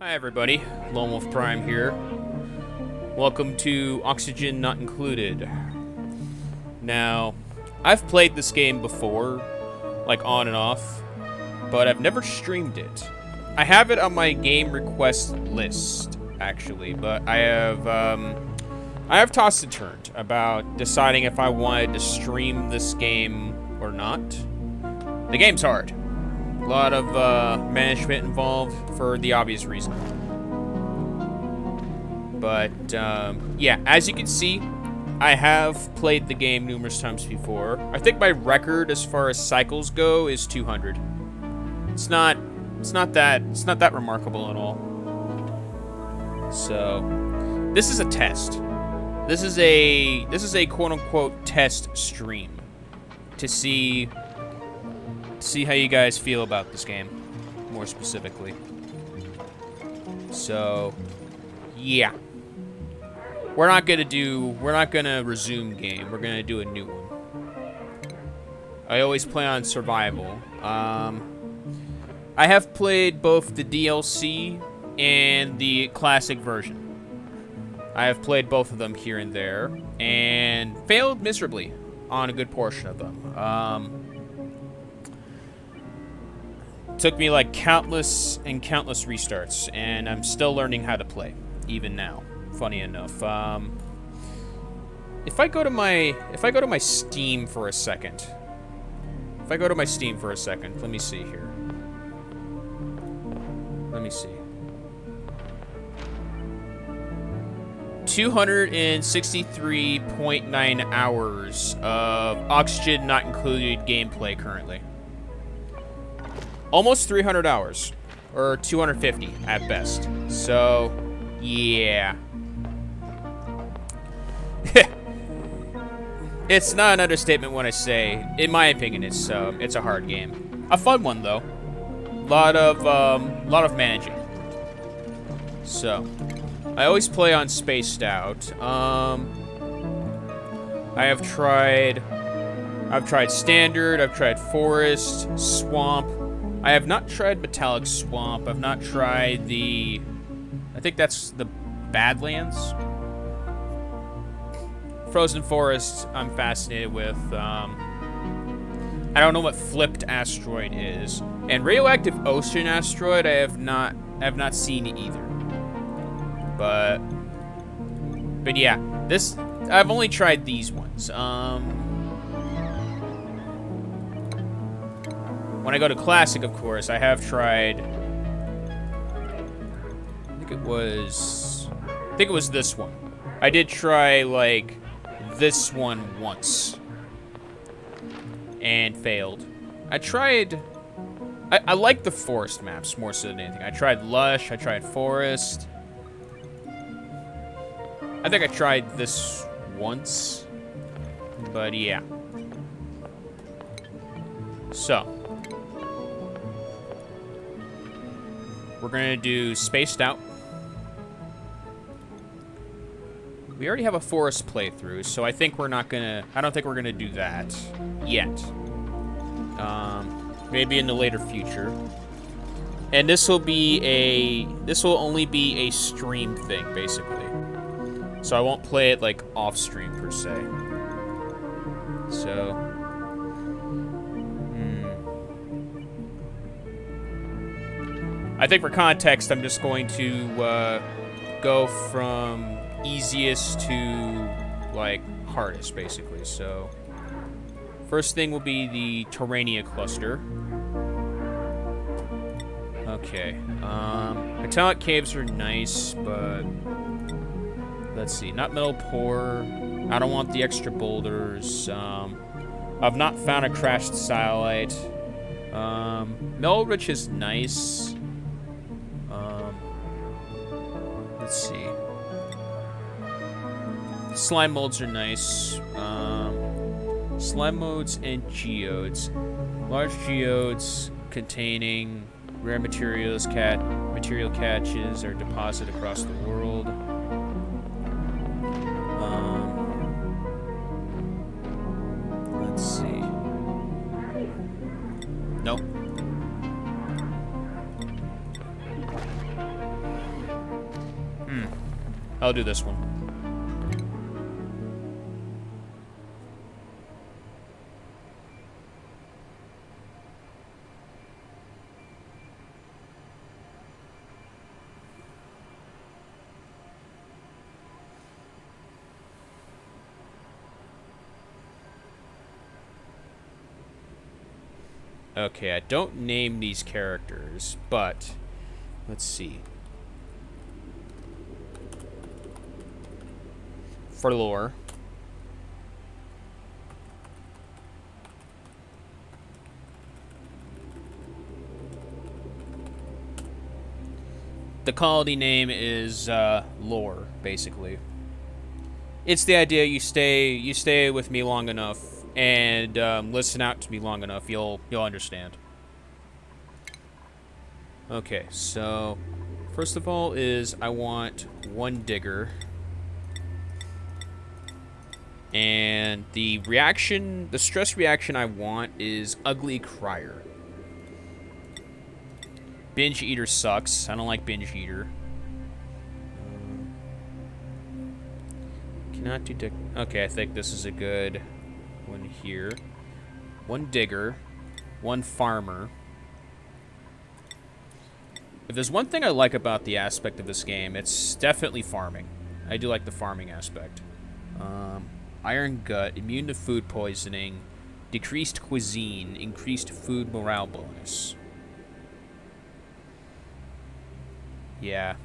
Hi everybody, Lone Wolf Prime here. Welcome to Oxygen Not Included. Now, I've played this game before, like on and off, but I've never streamed it. I have it on my game request list, actually, but I have tossed and turned about deciding if I wanted to stream this game or not. The game's hard. A lot of management involved for the obvious reason. But, yeah, as you can see, I have played the game numerous times before. I think my record as far as cycles go is 200. It's not that remarkable at all. So, this is a test. This is a quote-unquote test stream to see how you guys feel about this game, more specifically. So, yeah. We're not gonna resume game. We're gonna do a new one. I always play on survival. I have played both the DLC and the classic version. I have played both of them here and there, and failed miserably on a good portion of them. Took me like countless restarts, and I'm still learning how to play, even now. Funny enough. If I go to my Steam for a second. Let me see here. Let me see. 263.9 hours of Oxygen Not Included gameplay currently. Almost 300 hours, or 250 at best. So, yeah. It's not an understatement when I say, in my opinion, it's a hard game. A fun one though. Lot of managing. So, I always play on spaced out. I've tried standard. I've tried forest, swamp. I have not tried Metallic Swamp. I've not tried I think that's the Badlands. Frozen Forest, I'm fascinated with. I don't know what Flipped Asteroid is. And Radioactive Ocean Asteroid, I have not seen either. But yeah, I've only tried these ones. When I go to Classic, of course, I have tried. I think it was this one. I did try like this one once and failed. I like the forest maps more so than anything. I tried Lush. I tried Forest. I think I tried this once, but yeah. So. We're gonna do Spaced Out. We already have a forest playthrough, so I don't think we're gonna do that yet. Maybe in the later future. And this will only be a stream thing, basically. So I won't play it like off stream per se. So. I think for context, I'm just going to go from easiest to, like, hardest, basically. So, first thing will be the Terrania cluster. Okay. Metallic caves are nice, but let's see. Not metal poor. I don't want the extra boulders. I've not found a crashed satellite. Metal rich is nice. Let's see. Slime molds are nice. Slime modes and geodes. Large geodes containing rare materials material catches are deposited across the world. Let's see. Nope. I'll do this one. Okay, I don't name these characters, but let's see. For lore. The quality name is lore, basically. It's the idea you stay with me long enough and listen out to me long enough, you'll understand. Okay, so first of all is I want one digger. And the stress reaction I want is ugly crier. Binge eater sucks. I don't like binge eater. Cannot do dig. Okay, I think this is a good one here. One digger, one farmer. If there's one thing I like about the aspect of this game, it's definitely farming. I do like the farming aspect. Iron gut, immune to food poisoning, decreased cuisine, increased food morale bonus. Yeah.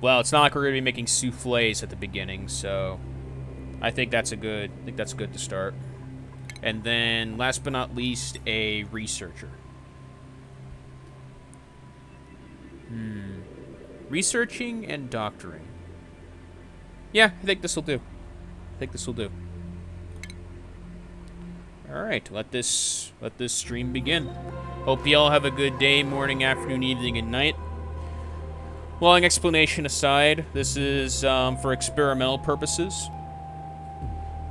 Well, it's not like we're gonna be making souffles at the beginning, so I think that's good to start. And then, last but not least, a researcher. Researching and doctoring. Yeah, I think this will do. Alright, let this stream begin. Hope you all have a good day, morning, afternoon, evening, and night. Long explanation aside, this is for experimental purposes.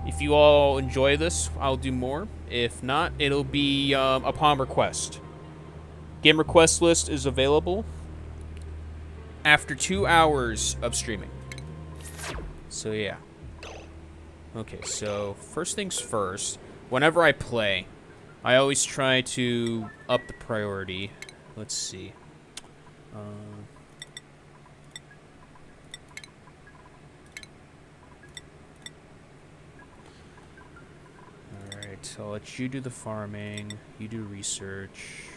If you all enjoy this, I'll do more. If not, it'll be upon request. Game request list is available after 2 hours of streaming. So yeah. Okay, so first things first, whenever I play, I always try to up the priority. Let's see. Alright, so I'll let you do the farming, you do research.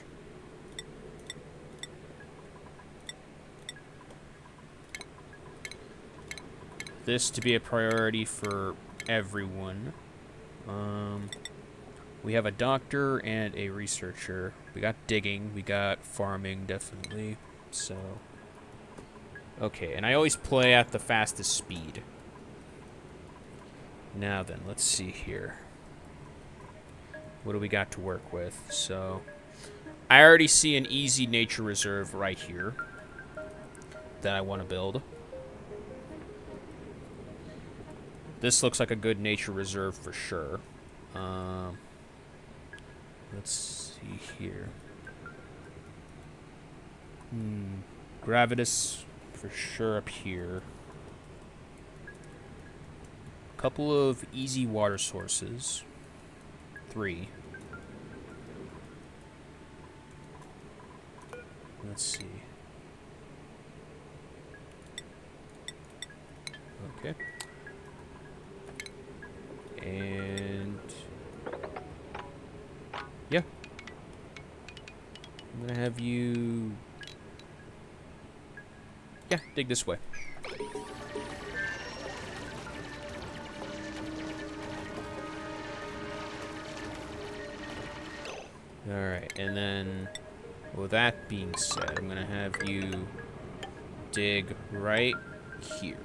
This to be a priority for everyone. We have a doctor and a researcher. We got digging, we got farming, definitely. So, okay, and I always play at the fastest speed. Now then, let's see here. What do we got to work with? So, I already see an easy nature reserve right here that I want to build. This looks like a good nature reserve for sure. Let's see here. Gravitas for sure up here. Couple of easy water sources. 3. Let's see. Okay. And yeah, I'm gonna have you, yeah, dig this way. Alright, and then, with that being said, I'm gonna have you dig right here.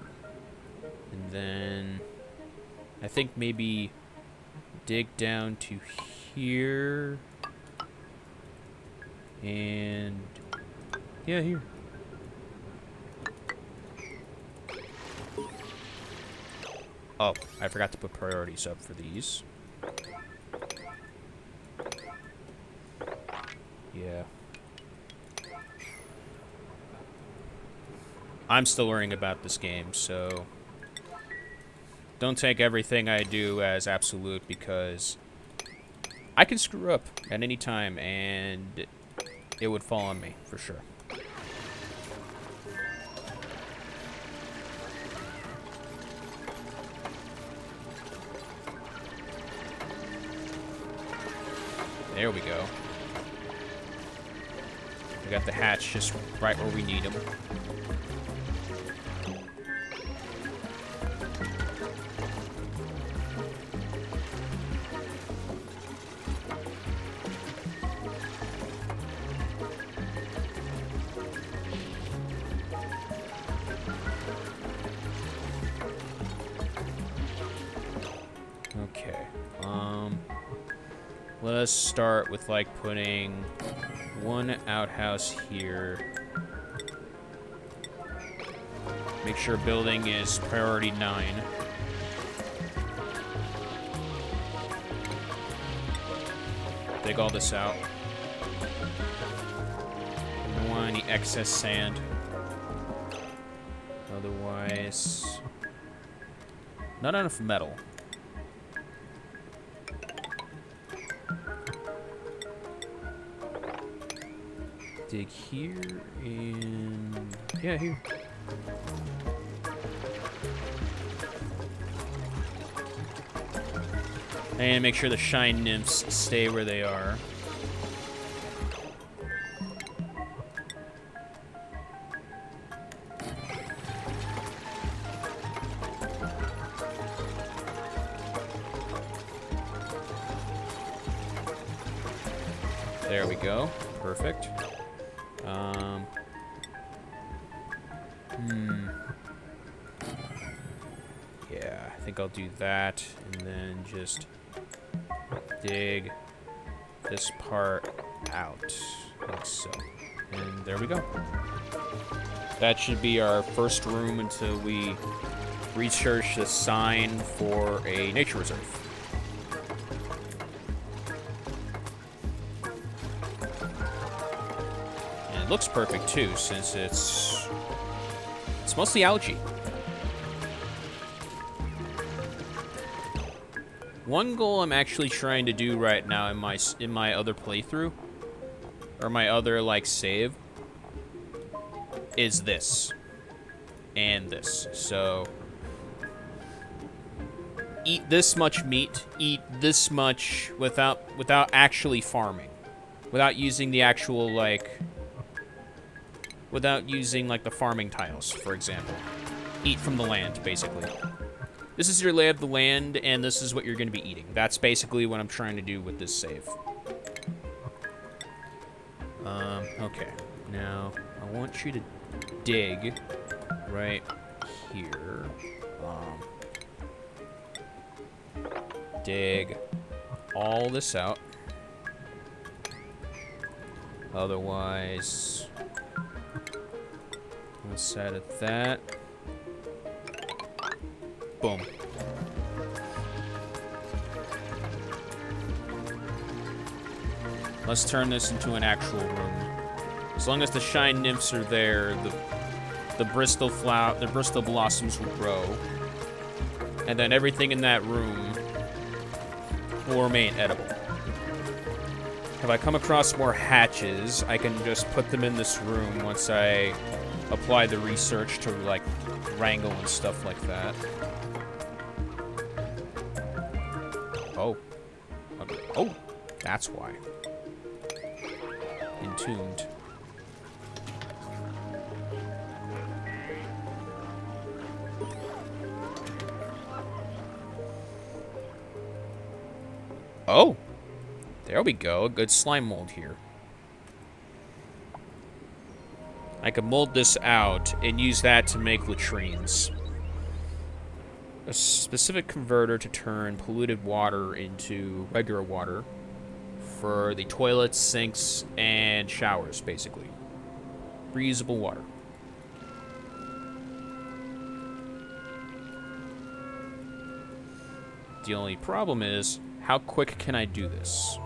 And then I think maybe dig down to here. And yeah, here. Oh, I forgot to put priorities up for these. Yeah. I'm still learning about this game, so don't take everything I do as absolute, because I can screw up at any time, and it would fall on me, for sure. There we go. We got the hatch just right where we need them. Okay. Let us start with, like, putting one outhouse here. Make sure building is priority 9. Dig all this out. I don't want any excess sand. Otherwise, not enough metal. Dig here and yeah, here. And make sure the shine nymphs stay where they are. There we go. Perfect. Yeah, I think I'll do that, and then just dig this part out, like so. And there we go. That should be our first room until we research the sign for a nature reserve. And it looks perfect too, since it's mostly algae. One goal I'm actually trying to do right now in my other playthrough, or my other like save, is this and this. So eat this much meat, eat this much without actually farming, without using the actual without using like the farming tiles, for example. Eat from the land, basically. This is your lay of the land, and this is what you're going to be eating. That's basically what I'm trying to do with this save. Okay. Now, I want you to dig right here. Dig all this out. Otherwise, outside of that. Boom. Let's turn this into an actual room. As long as the shine nymphs are there, the Bristol blossoms will grow, and then everything in that room will remain edible. If I come across more hatches, I can just put them in this room once I apply the research to like wrangle and stuff like that. Oh. Okay. Oh, that's why. Entombed. Oh, there we go. A good slime mold here. I can mold this out and use that to make latrines. A specific converter to turn polluted water into regular water for the toilets, sinks, and showers, basically. Reusable water. The only problem is, how quick can I do this?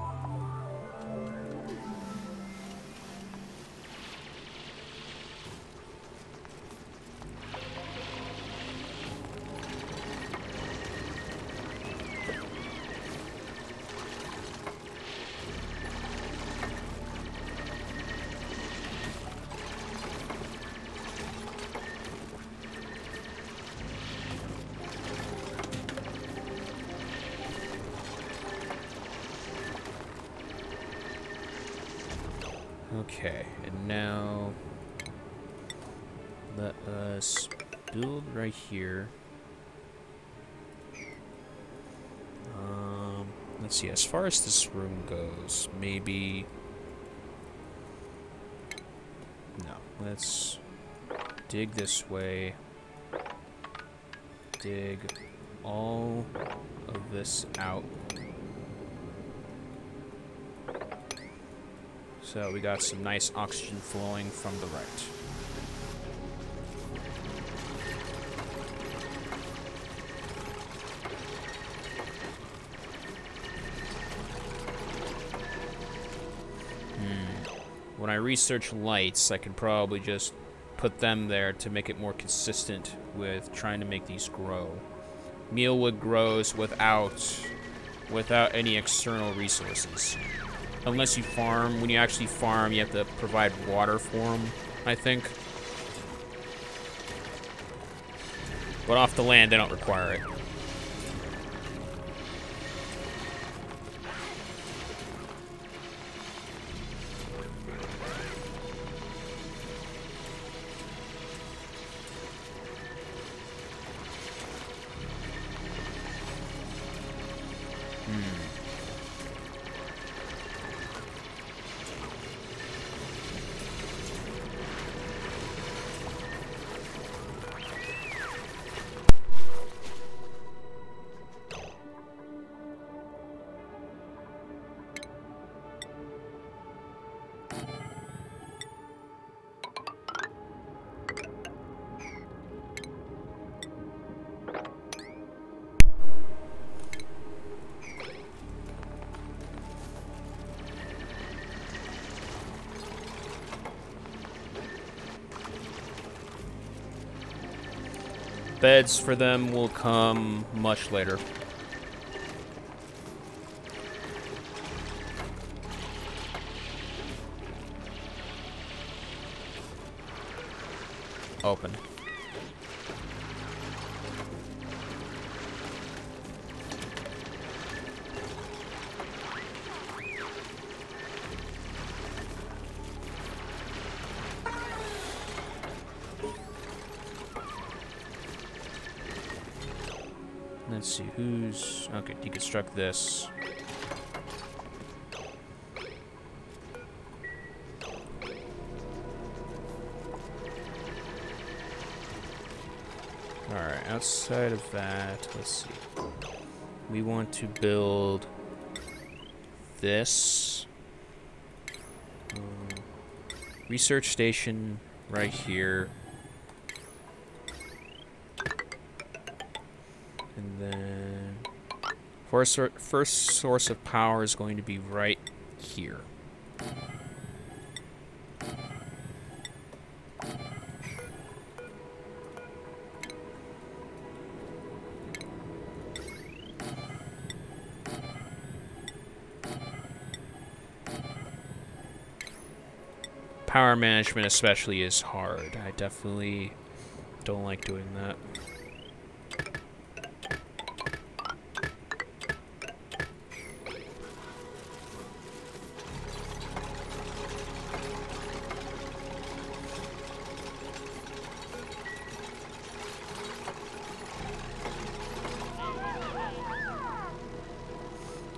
Okay, and now let us build right here. Let's see, as far as this room goes, maybe... No, let's dig this way. Dig all of this out. So we got some nice oxygen flowing from the right. When I research lights, I can probably just put them there to make it more consistent with trying to make these grow. Mealwood grows without any external resources. Unless you farm. When you actually farm, you have to provide water for them, I think. But off the land, they don't require it. Beds for them will come much later. Open. Let's see, who's... Okay, deconstruct this. Alright, outside of that, let's see. We want to build this. Research station right here. And then first source of power is going to be right here. Power management especially is hard. I definitely don't like doing that.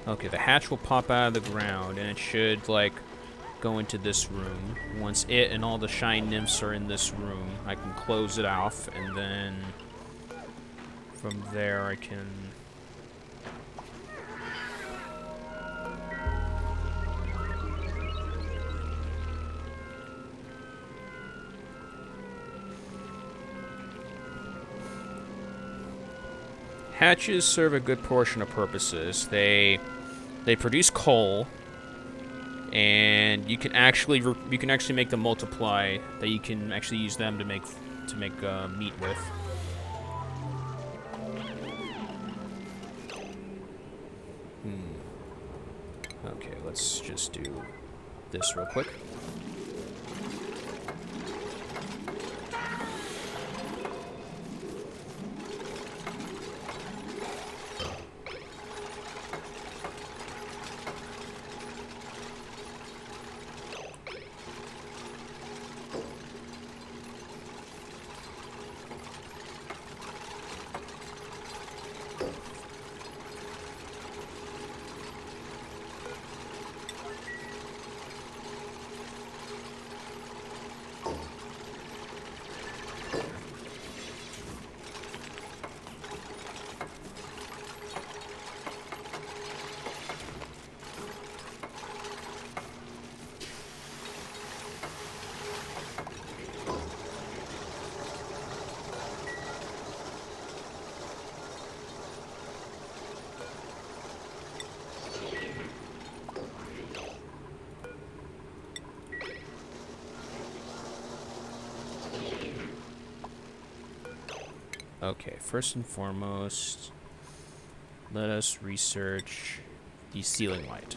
Okay, the hatch will pop out of the ground, and it should, like, go into this room. Once it and all the shine nymphs are in this room, I can close it off, and then from there I can... Hatches serve a good portion of purposes. They produce coal, and you can actually make them multiply. That you can actually use them to make meat with. Okay, let's just do this real quick. Okay, first and foremost, let us research the ceiling light.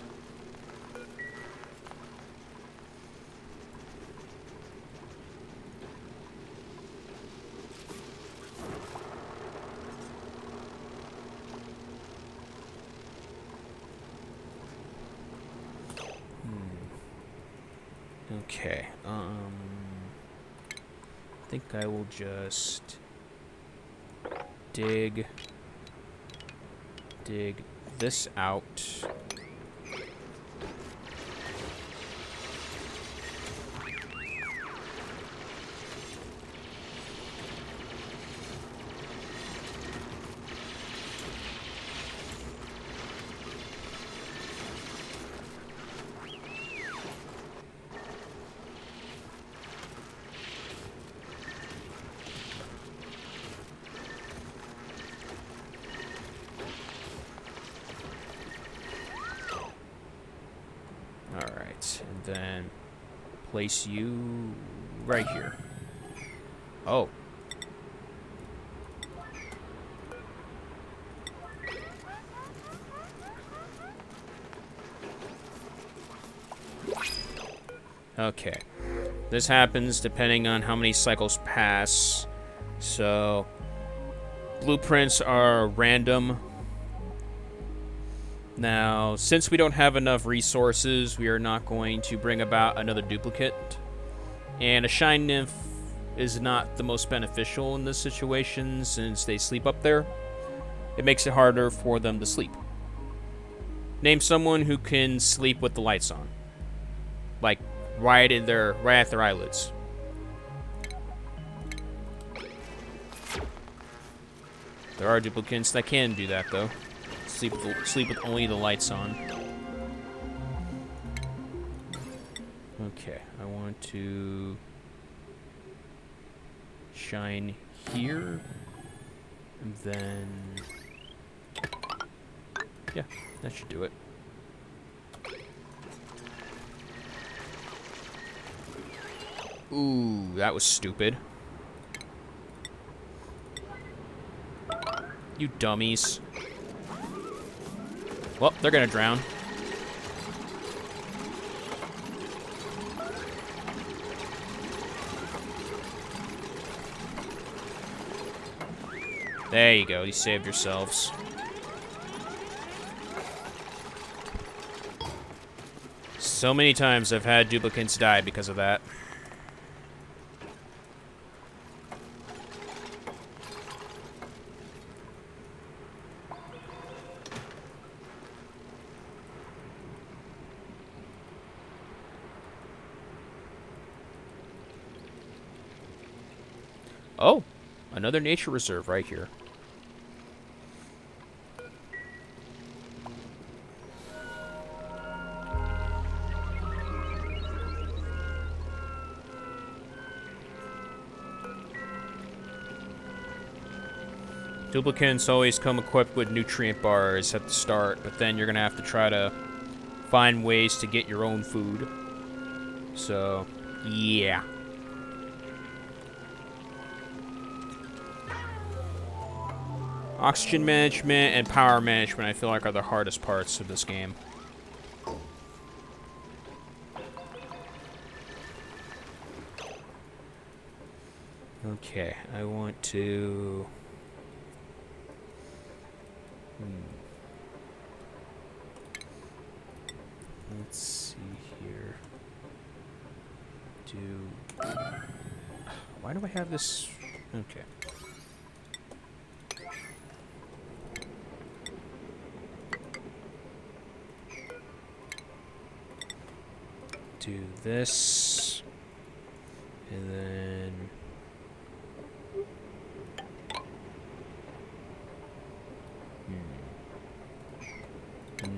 Okay, I think I will just dig this out. Alright, and then place you right here. Oh. Okay. This happens depending on how many cycles pass. So, blueprints are random. Now, since we don't have enough resources, we are not going to bring about another duplicate. And a shine nymph is not the most beneficial in this situation since they sleep up there. It makes it harder for them to sleep. Name someone who can sleep with the lights on. Like, right at their eyelids. There are duplicates that can do that, though. Sleep with only the lights on. Okay, I want to shine here, and then yeah, that should do it. Ooh, that was stupid. You dummies. Well, they're gonna drown. There you go, you saved yourselves. So many times I've had duplicates die because of that. Oh, another nature reserve right here. Duplicates always come equipped with nutrient bars at the start, but then you're gonna have to try to find ways to get your own food. So, yeah. Oxygen management and power management, I feel like, are the hardest parts of this game. Okay, I want to... Let's see here. Why do I have this? Okay. Do this, and then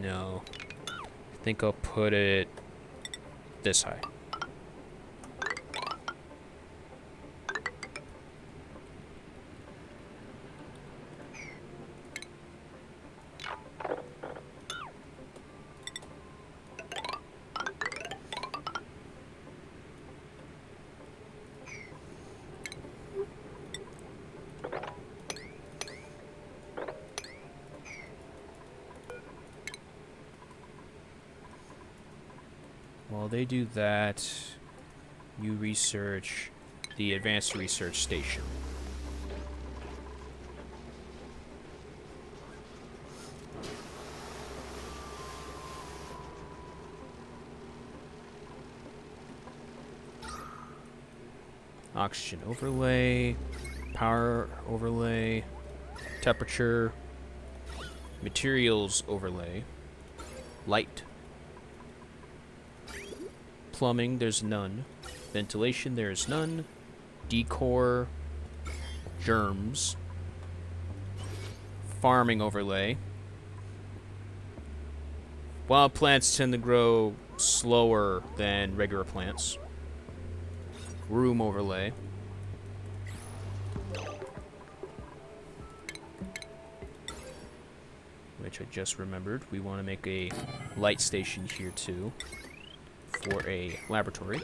no, I think I'll put it this high. they do that, you research the advanced research station. Oxygen overlay, power overlay, temperature, materials overlay, light, plumbing, there's none, ventilation, there's none, decor, germs, farming overlay. Wild plants tend to grow slower than regular plants. Room overlay. Which I just remembered. We want to make a light station here too for a laboratory.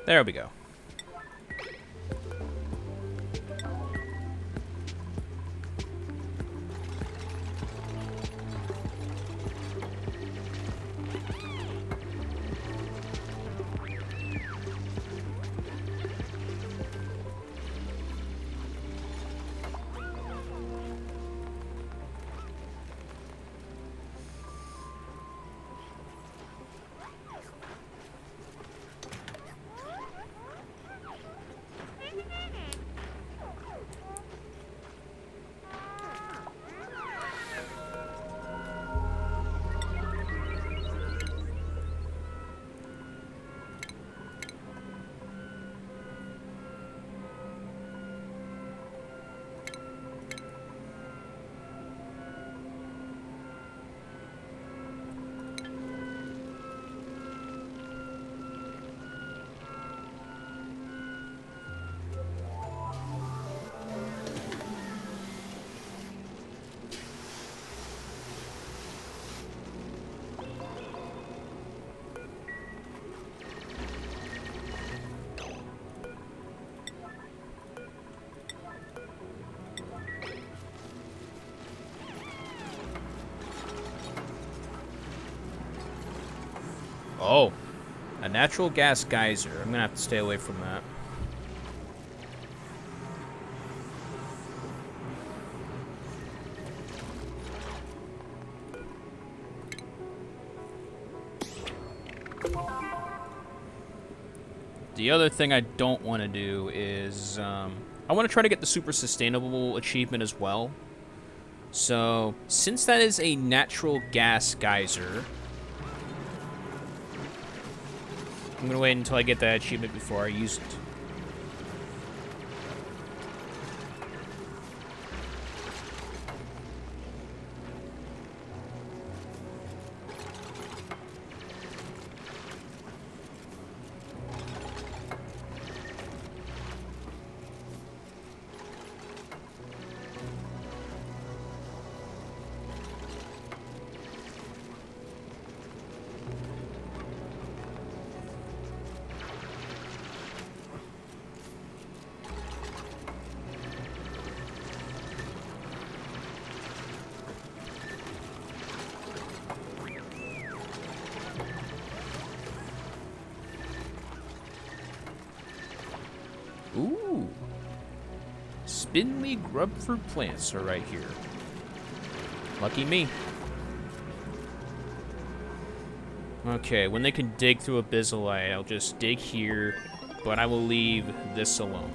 There we go. Oh, a natural gas geyser. I'm gonna have to stay away from that. The other thing I don't want to do is I want to try to get the super sustainable achievement as well. So since that is a natural gas geyser, I'm going to wait until I get that achievement before I use it. Ooh. Spindly grub fruit plants are right here. Lucky me. Okay, when they can dig through abyssalite, I'll just dig here, but I will leave this alone.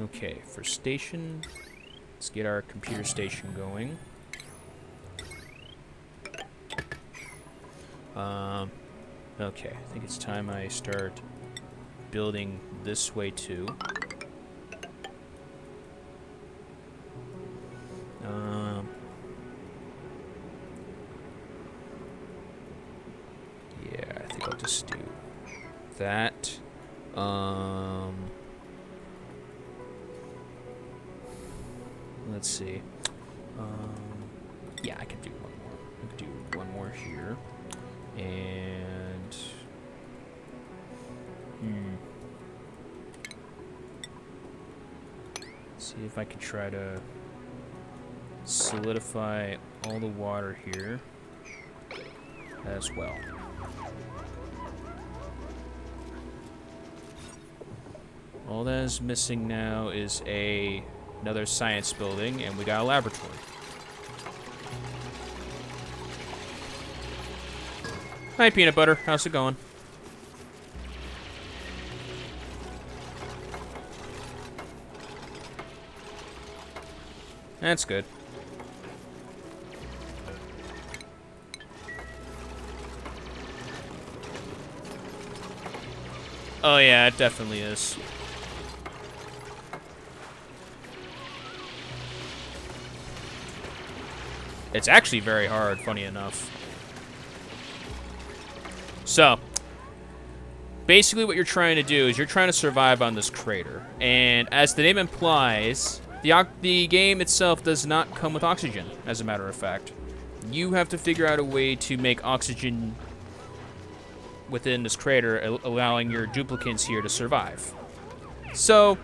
Okay, for station, let's get our computer station going. Okay, I think it's time I start building this way too. Yeah, I think I'll just do that. Let's see. Yeah, I can do one more. I can do one more here. And see if I can try to solidify all the water here as well. All that is missing now is another science building, and we got a laboratory. Hi, Peanut Butter. How's it going? That's good. Oh yeah, it definitely is. It's actually very hard, funny enough. So, basically what you're trying to do is you're trying to survive on this crater. And as the name implies, the game itself does not come with oxygen, as a matter of fact. You have to figure out a way to make oxygen within this crater, allowing your duplicants here to survive. So,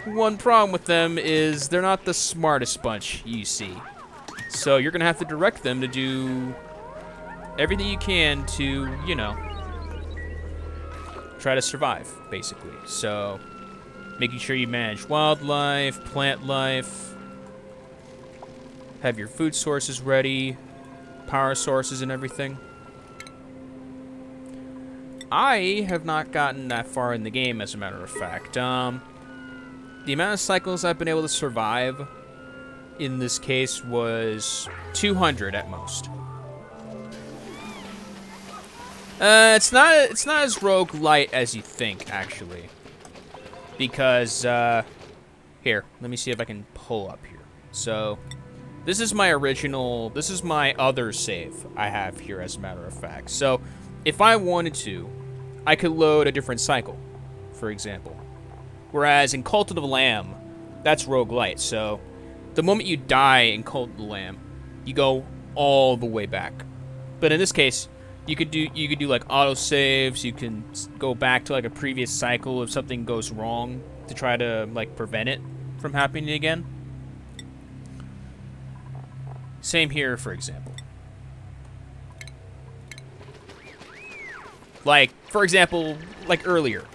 one problem with them is they're not the smartest bunch you see. So you're going to have to direct them to do everything you can to, you know, try to survive, basically. So, making sure you manage wildlife, plant life, have your food sources ready, power sources and everything. I have not gotten that far in the game, as a matter of fact. The amount of cycles I've been able to survive in this case was 200 at most. It's not as roguelite as you think, actually. Because, here, let me see if I can pull up here. So, this is my other save I have here, as a matter of fact. So, if I wanted to, I could load a different cycle, for example. Whereas in Cult of the Lamb, that's roguelite, so the moment you die in Cult of the Lamb, you go all the way back. But in this case, you could do like auto saves. You can go back to like a previous cycle if something goes wrong to try to like prevent it from happening again. Same here, for example. Like, for example, like earlier,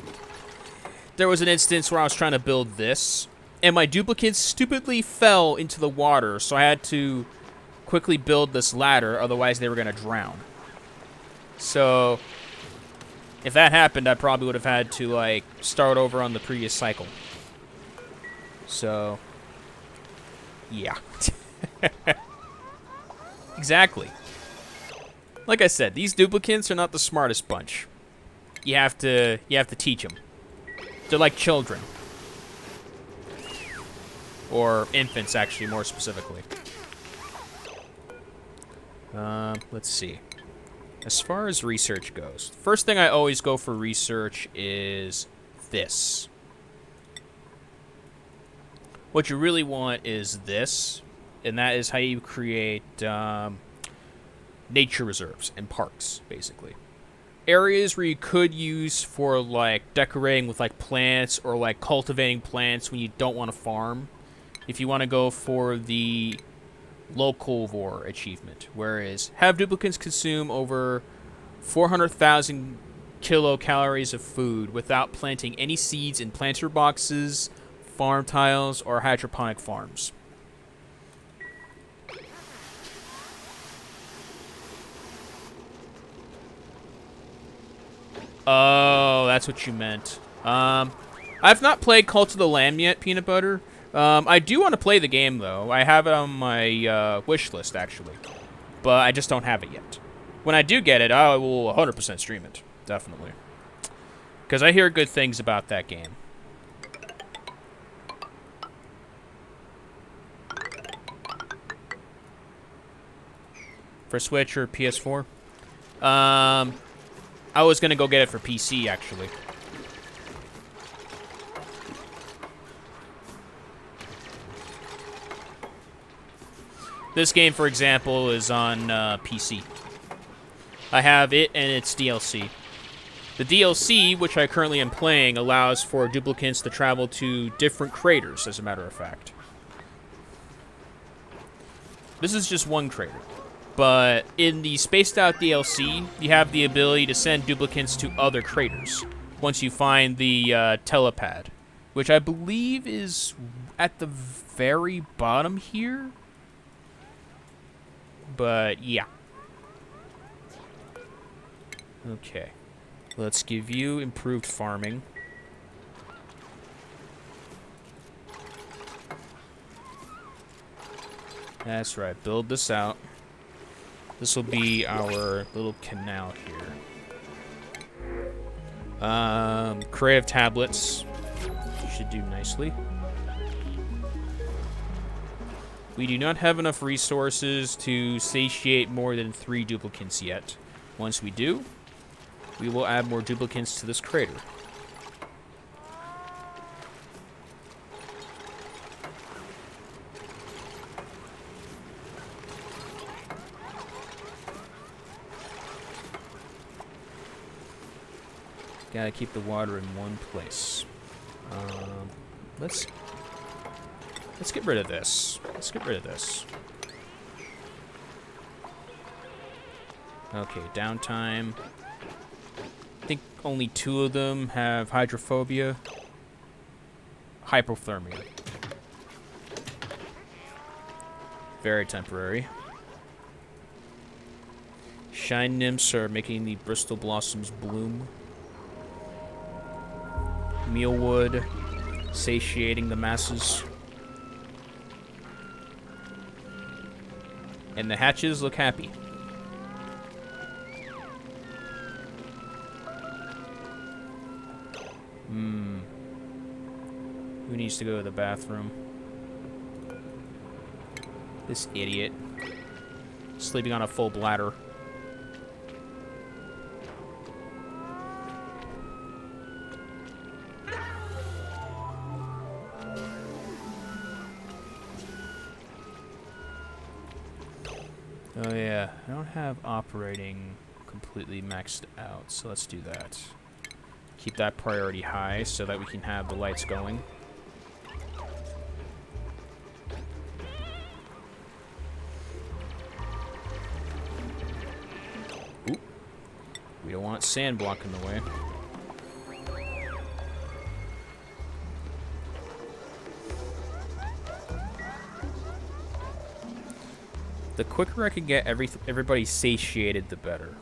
there was an instance where I was trying to build this, and my duplicates stupidly fell into the water, so I had to quickly build this ladder, otherwise they were going to drown. So, if that happened, I probably would have had to, like, start over on the previous cycle. So, yeah. Exactly. Like I said, these duplicants are not the smartest bunch. You have to teach them. They're like children. Or infants, actually, more specifically. Let's see. As far as research goes, first thing I always go for research is this. What you really want is this, and that is how you create nature reserves and parks, basically. Areas where you could use for, like, decorating with, like, plants or, like, cultivating plants when you don't want to farm. If you want to go for the localvore achievement, whereas have duplicants consume over 400,000 kilocalories of food without planting any seeds in planter boxes, farm tiles, or hydroponic farms. Oh, that's what you meant. I've not played Cult of the Lamb yet, Peanut Butter. I do want to play the game, though. I have it on my wish list, actually. But I just don't have it yet. When I do get it, I will 100% stream it. Definitely. Because I hear good things about that game. For Switch or PS4? I was going to go get it for PC, actually. This game, for example, is on PC. I have it and its DLC. The DLC, which I currently am playing, allows for duplicants to travel to different craters, as a matter of fact. This is just one crater. But in the Spaced Out DLC, you have the ability to send duplicants to other craters once you find the telepad, which I believe is at the very bottom here. But, yeah. Okay. Let's give you improved farming. That's right. Build this out. This will be our little canal here. Creative tablets. Should do nicely. We do not have enough resources to satiate more than 3 duplicants yet. Once we do, we will add more duplicants to this crater. Gotta keep the water in one place. Let's get rid of this. Let's get rid of this. Okay, downtime. I think only 2 of them have hydrophobia. Hypothermia. Very temporary. Shine nymphs are making the Bristol blossoms bloom. Mealwood, satiating the masses. And the hatches look happy. Who needs to go to the bathroom? This idiot. Sleeping on a full bladder. Oh yeah, I don't have operating completely maxed out, so let's do that. Keep that priority high so that we can have the lights going. Oop. We don't want sand blocking the way. The quicker I can get everybody satiated, the better.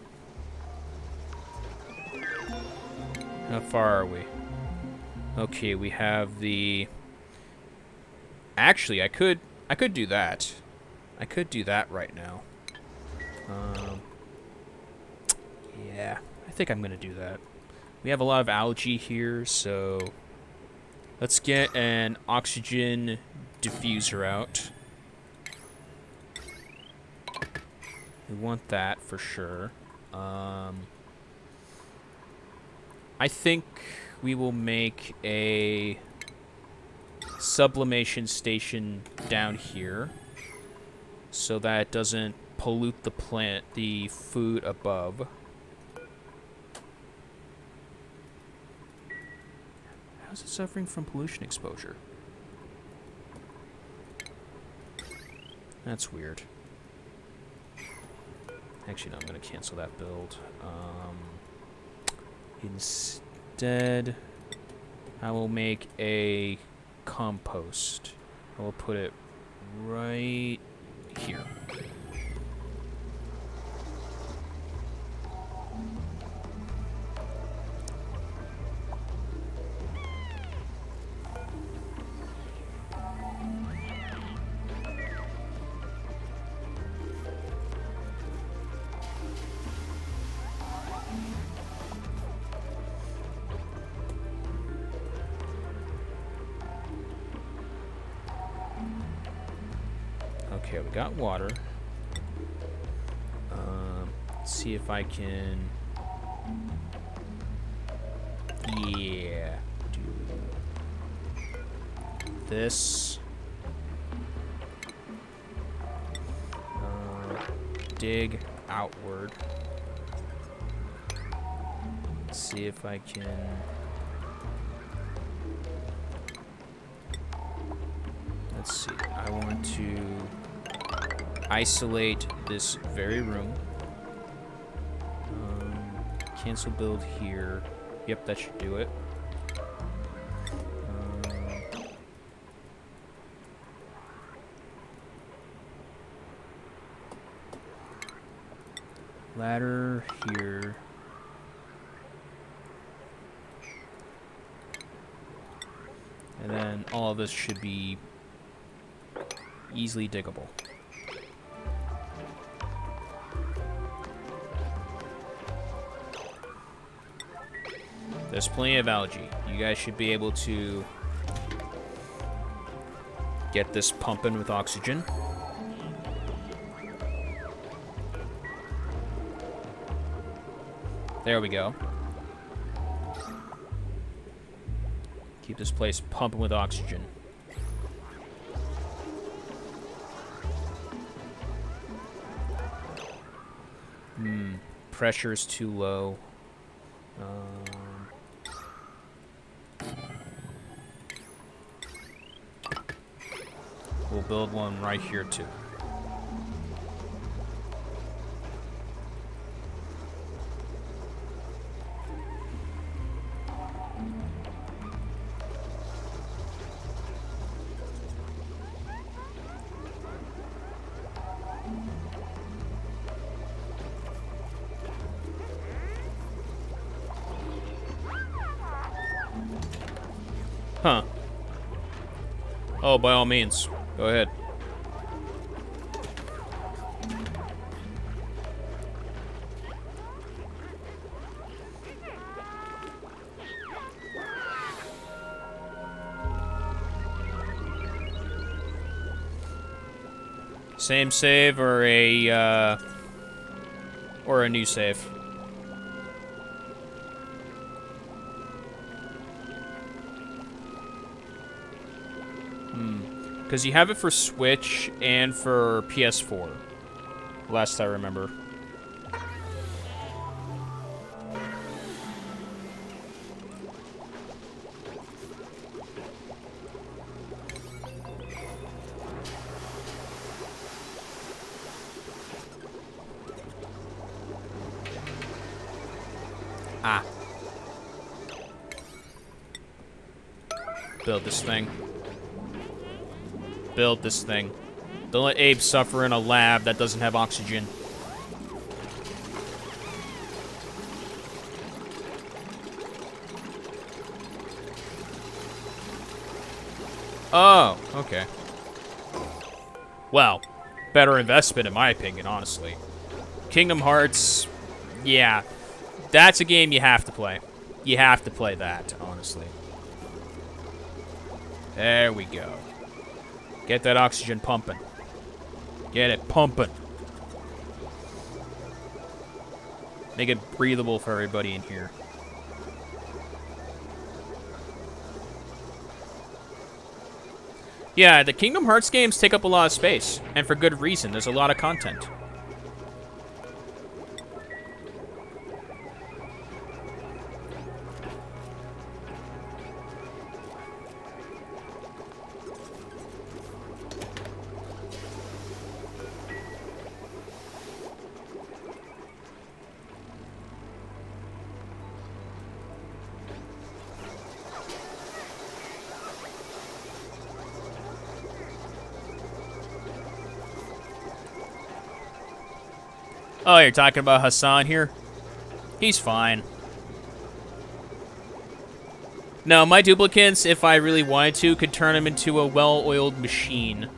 How far are we? Okay, we have the... Actually, I could do that. I could do that right now. Yeah, I think I'm gonna do that. We have a lot of algae here, so let's get an oxygen diffuser out. We want that for sure. I think we will make a sublimation station down here so that it doesn't pollute the food above. How's it suffering from pollution exposure? That's weird. Actually, no, I'm going to cancel that build. Instead, I will make a compost. I will put it right here. Okay, we got water. Let's see if I can... Yeah. Do this. Dig outward. Let's see if I can... Let's see. I want to isolate this very room. Cancel build here. Yep, that should do it. Ladder here. And then all of this should be easily diggable. There's plenty of algae. You guys should be able to get this pumping with oxygen. There we go. Keep this place pumping with oxygen. Pressure is too low. We'll build one right here too. Huh. Oh, by all means. Go ahead. Same save or a new save? Because you have it for Switch and for PS4, last I remember. Ah. Build this thing. Build this thing. Don't let Abe suffer in a lab that doesn't have oxygen. Oh, okay. Well, better investment in my opinion, honestly. Kingdom Hearts, yeah. That's a game you have to play. You have to play that, honestly. There we go. Get that oxygen pumping. Get it pumping. Make it breathable for everybody in here. Yeah, the Kingdom Hearts games take up a lot of space, and for good reason. There's a lot of content. Oh, you're talking about Hassan here? He's fine. No, my duplicates, if I really wanted to, could turn him into a well-oiled machine.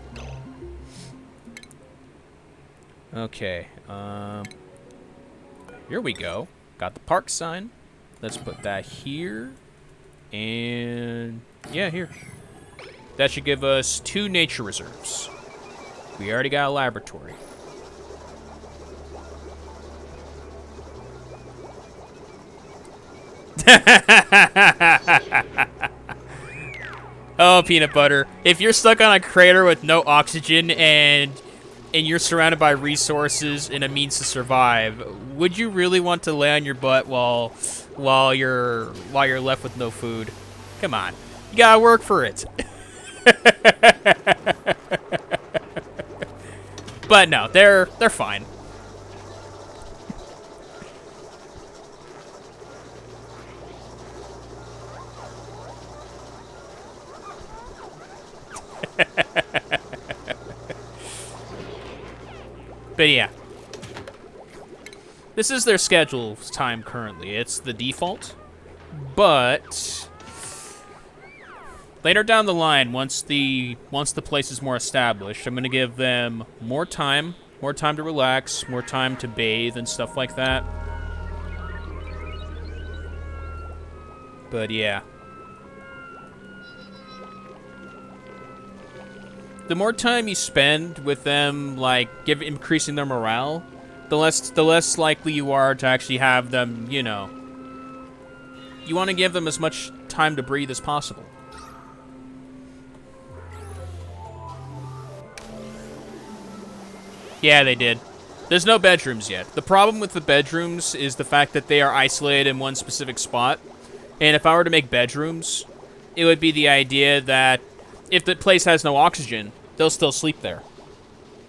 Okay, here we go. Got the park sign. Let's put that here. And yeah, here. That should give us 2 nature reserves. We already got a laboratory. Oh, peanut butter. If you're stuck on a crater with no oxygen and you're surrounded by resources and a means to survive, would you really want to lay on your butt while you're left with no food? Come on. You gotta work for it. But no, they're fine. But yeah. This is their schedule time currently. It's the default. But later down the line, once the place is more established, I'm gonna give them more time to relax, more time to bathe and stuff like that. But yeah. The more time you spend with them, like, increasing their morale, the less likely you are to actually have them, you know. You want to give them as much time to breathe as possible. Yeah, they did. There's no bedrooms yet. The problem with the bedrooms is the fact that they are isolated in one specific spot. And if I were to make bedrooms, it would be the idea that if the place has no oxygen, they'll still sleep there.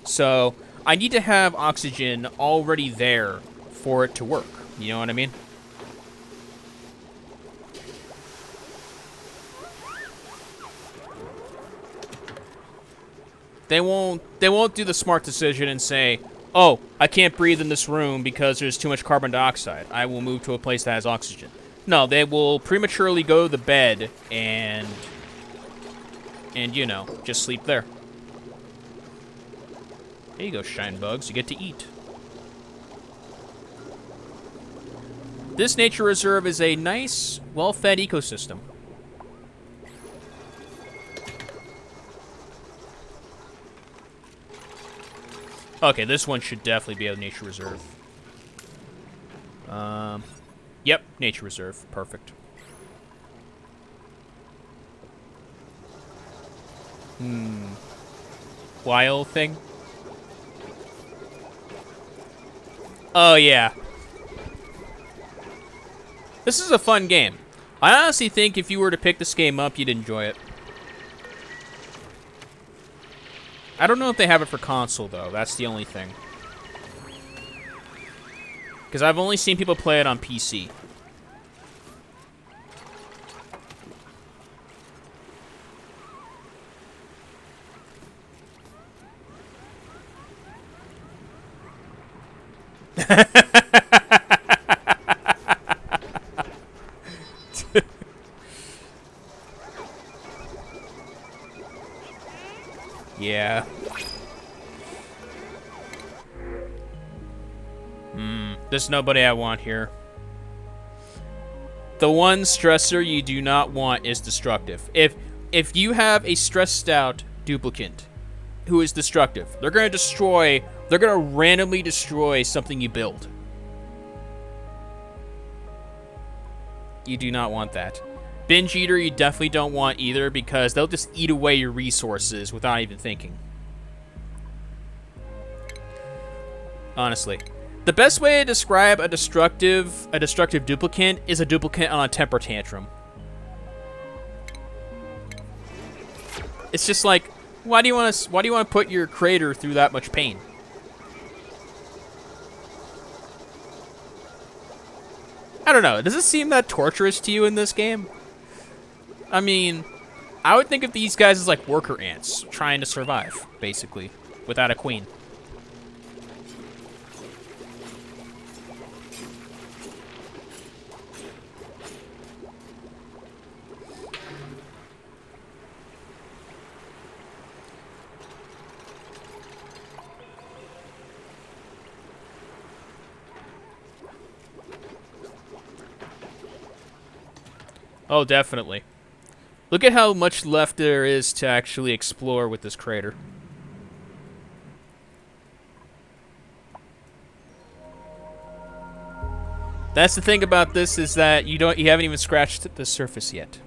So I need to have oxygen already there for it to work. You know what I mean? They won't do the smart decision and say, "Oh, I can't breathe in this room because there's too much carbon dioxide. I will move to a place that has oxygen." No, they will prematurely go to bed and you know, just sleep there. There you go, shine bugs. You get to eat. This nature reserve is a nice, well-fed ecosystem. Okay, this one should definitely be a nature reserve. Yep, nature reserve. Perfect. Wild thing? Oh, yeah. This is a fun game. I honestly think if you were to pick this game up, you'd enjoy it. I don't know if they have it for console, though. That's the only thing. Because I've only seen people play it on PC. There's nobody I want here. The one stressor you do not want is destructive. If you have a stressed out duplicant who is destructive, they're going to randomly destroy something you build. You do not want that. Binge eater you definitely don't want either, because they'll just eat away your resources without even thinking. Honestly. The best way to describe a destructive duplicant is a duplicant on a temper tantrum. It's just like, why do you want to put your creator through that much pain? I don't know. Does it seem that torturous to you in this game? I mean, I would think of these guys as like worker ants trying to survive, basically, without a queen. Oh, definitely. Look at how much left there is to actually explore with this crater. That's the thing about this, is that you haven't even scratched the surface yet.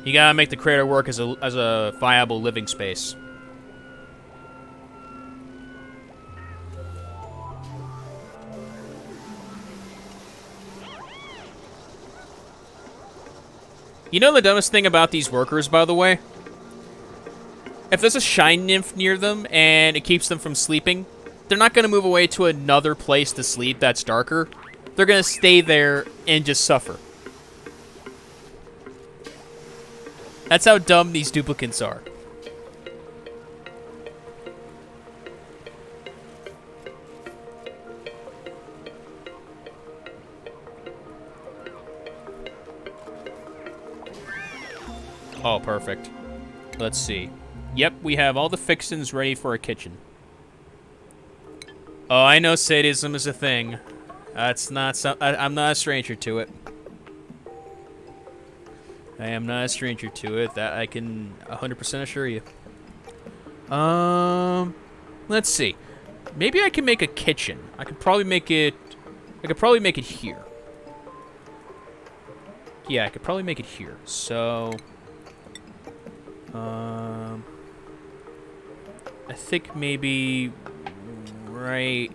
You gotta make the crater work as a viable living space. You know the dumbest thing about these workers, by the way? If there's a shine nymph near them and it keeps them from sleeping, they're not going to move away to another place to sleep that's darker. They're going to stay there and just suffer. That's how dumb these duplicants are. Oh, perfect. Let's see. Yep, we have all the fixins ready for a kitchen. Oh, I know sadism is a thing. That's not I'm not a stranger to it. I am not a stranger to it. That I can 100% assure you. Let's see. Maybe I can make a kitchen. I could probably make it here. Yeah, I could probably make it here. So, I think maybe right.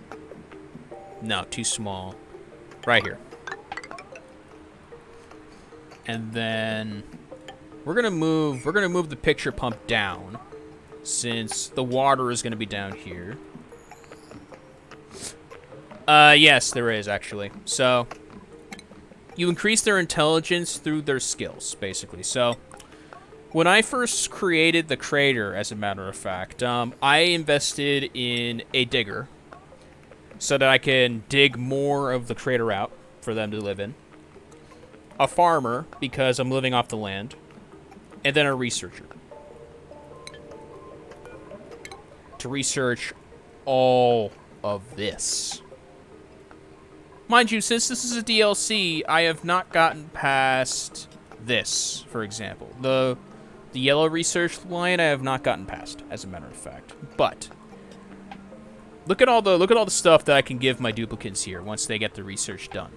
No, too small. Right here. And then we're gonna move the picture pump down, since the water is gonna be down here. Yes, there is actually. So you increase their intelligence through their skills, basically. So when I first created the crater, as a matter of fact, I invested in a digger so that I can dig more of the crater out for them to live in. A farmer, because I'm living off the land, and then a researcher to research all of this. Mind you, since this is a DLC, I have not gotten past this, for example. The yellow research line I have not gotten past, as a matter of fact. But look at all the stuff that I can give my duplicates here once they get the research done.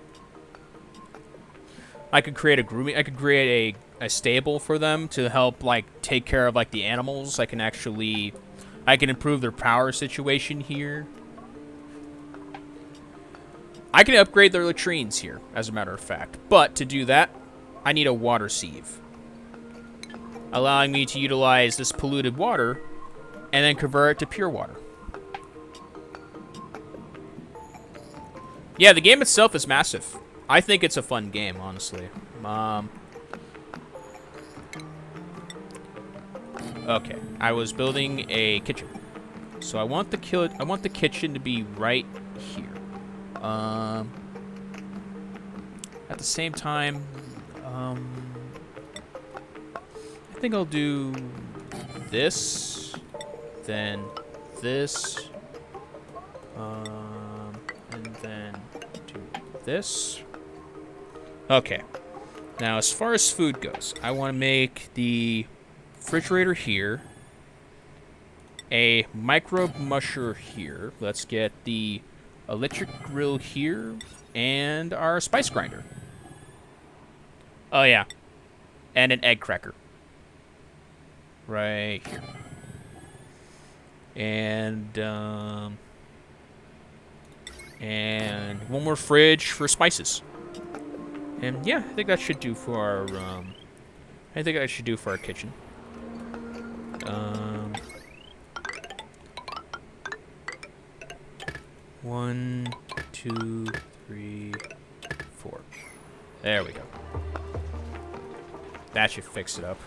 I could create a stable for them to help like take care of like the animals. I can improve their power situation here. I can upgrade their latrines here, as a matter of fact. But to do that, I need a water sieve, allowing me to utilize this polluted water and then convert it to pure water. Yeah, the game itself is massive. I think it's a fun game, honestly. Okay, I was building a kitchen, so I want the kitchen to be right here. At the same time, I think I'll do this, then this, and then do this. Okay. Now, as far as food goes, I want to make the refrigerator here, a microwave musher here. Let's get the electric grill here, and our spice grinder. Oh, yeah. And an egg cracker. Right here. And one more fridge for spices. And yeah, I think that should do for our, I think that should do for our kitchen. 1, 2, 3, 4. There we go. That should fix it up.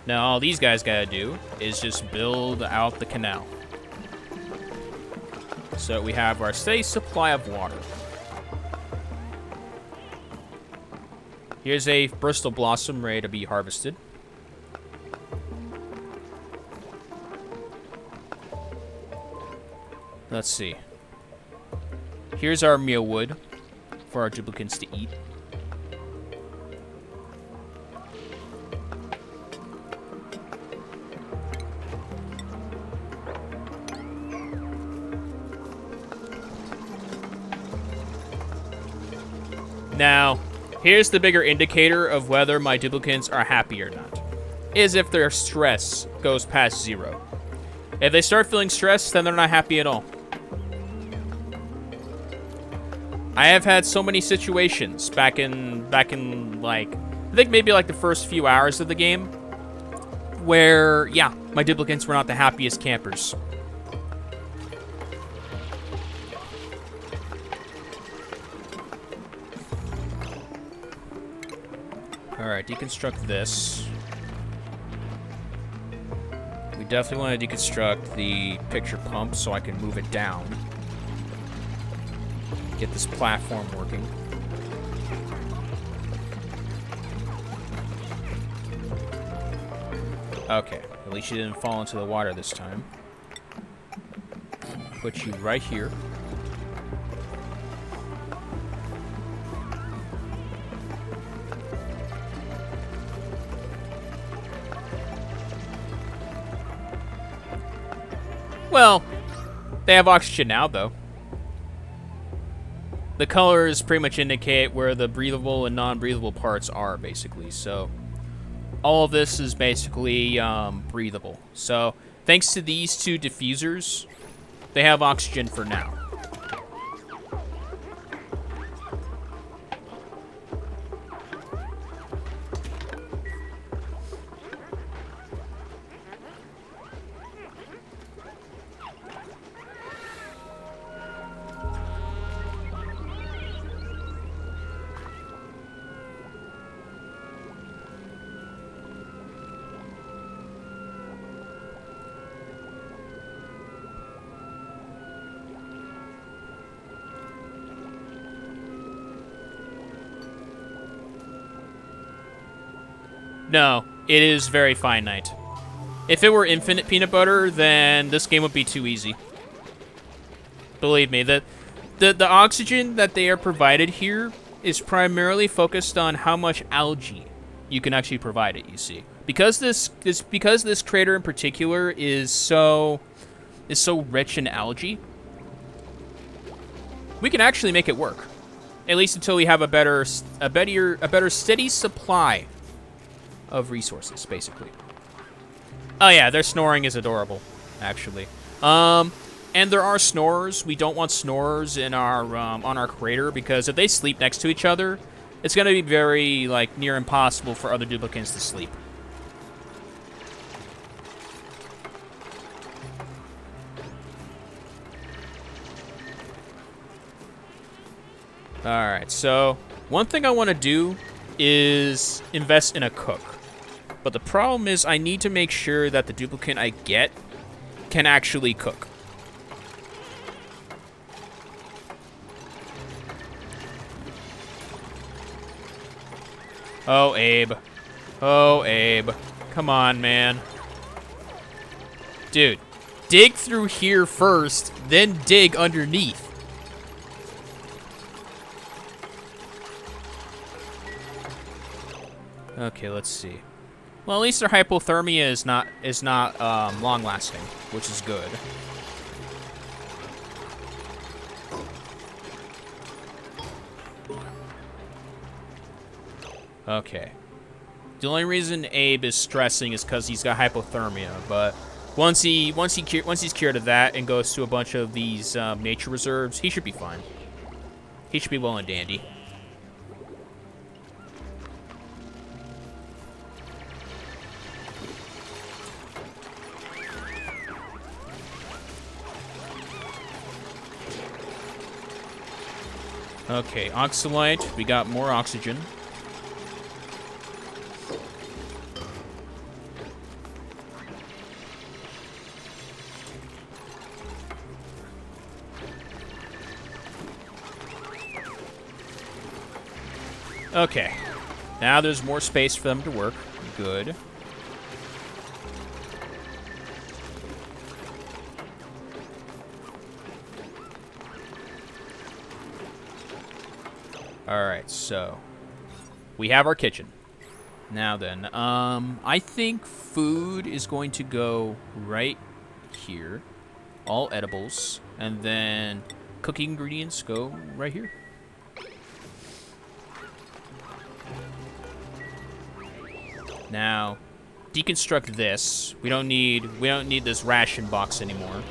Now all these guys gotta do is just build out the canal. So we have our steady supply of water. Here's a Bristol blossom ready to be harvested. Let's see. Here's our meal wood for our duplicants to eat. Now, here's the bigger indicator of whether my duplicants are happy or not, is if their stress goes past 0. If they start feeling stressed, then they're not happy at all. I have had so many situations back in like, I think maybe like the first few hours of the game, where, yeah, my duplicants were not the happiest campers. Alright, deconstruct this. We definitely want to deconstruct the picture pump so I can move it down. Get this platform working. Okay, at least you didn't fall into the water this time. Put you right here. Well, they have oxygen now, though. The colors pretty much indicate where the breathable and non-breathable parts are, basically. So, all of this is basically breathable. So, thanks to these two diffusers, they have oxygen for now. No, it is very finite. If it were infinite peanut butter, then this game would be too easy. Believe me, the oxygen that they are provided here is primarily focused on how much algae you can actually provide it, you see. Because this crater in particular is so rich in algae, we can actually make it work. At least until we have a better steady supply of resources, basically. Oh yeah, their snoring is adorable, actually. And there are snorers. We don't want snorers in our on our crater, because if they sleep next to each other, it's gonna be very like near impossible for other duplicants to sleep. Alright, so one thing I want to do is invest in a cook. But the problem is I need to make sure that the duplicant I get can actually cook. Oh, Abe. Oh, Abe. Come on, man. Dude, dig through here first, then dig underneath. Okay, let's see. Well, at least their hypothermia is not long lasting, which is good. Okay. The only reason Abe is stressing is because he's got hypothermia, but once he's cured of that and goes to a bunch of these nature reserves, he should be fine. He should be well and dandy. Okay, oxalite. We got more oxygen. Okay. Now there's more space for them to work. Good. Alright, so we have our kitchen. Now then, I think food is going to go right here. All edibles. And then cooking ingredients go right here. Now, deconstruct this. We don't need this ration box anymore.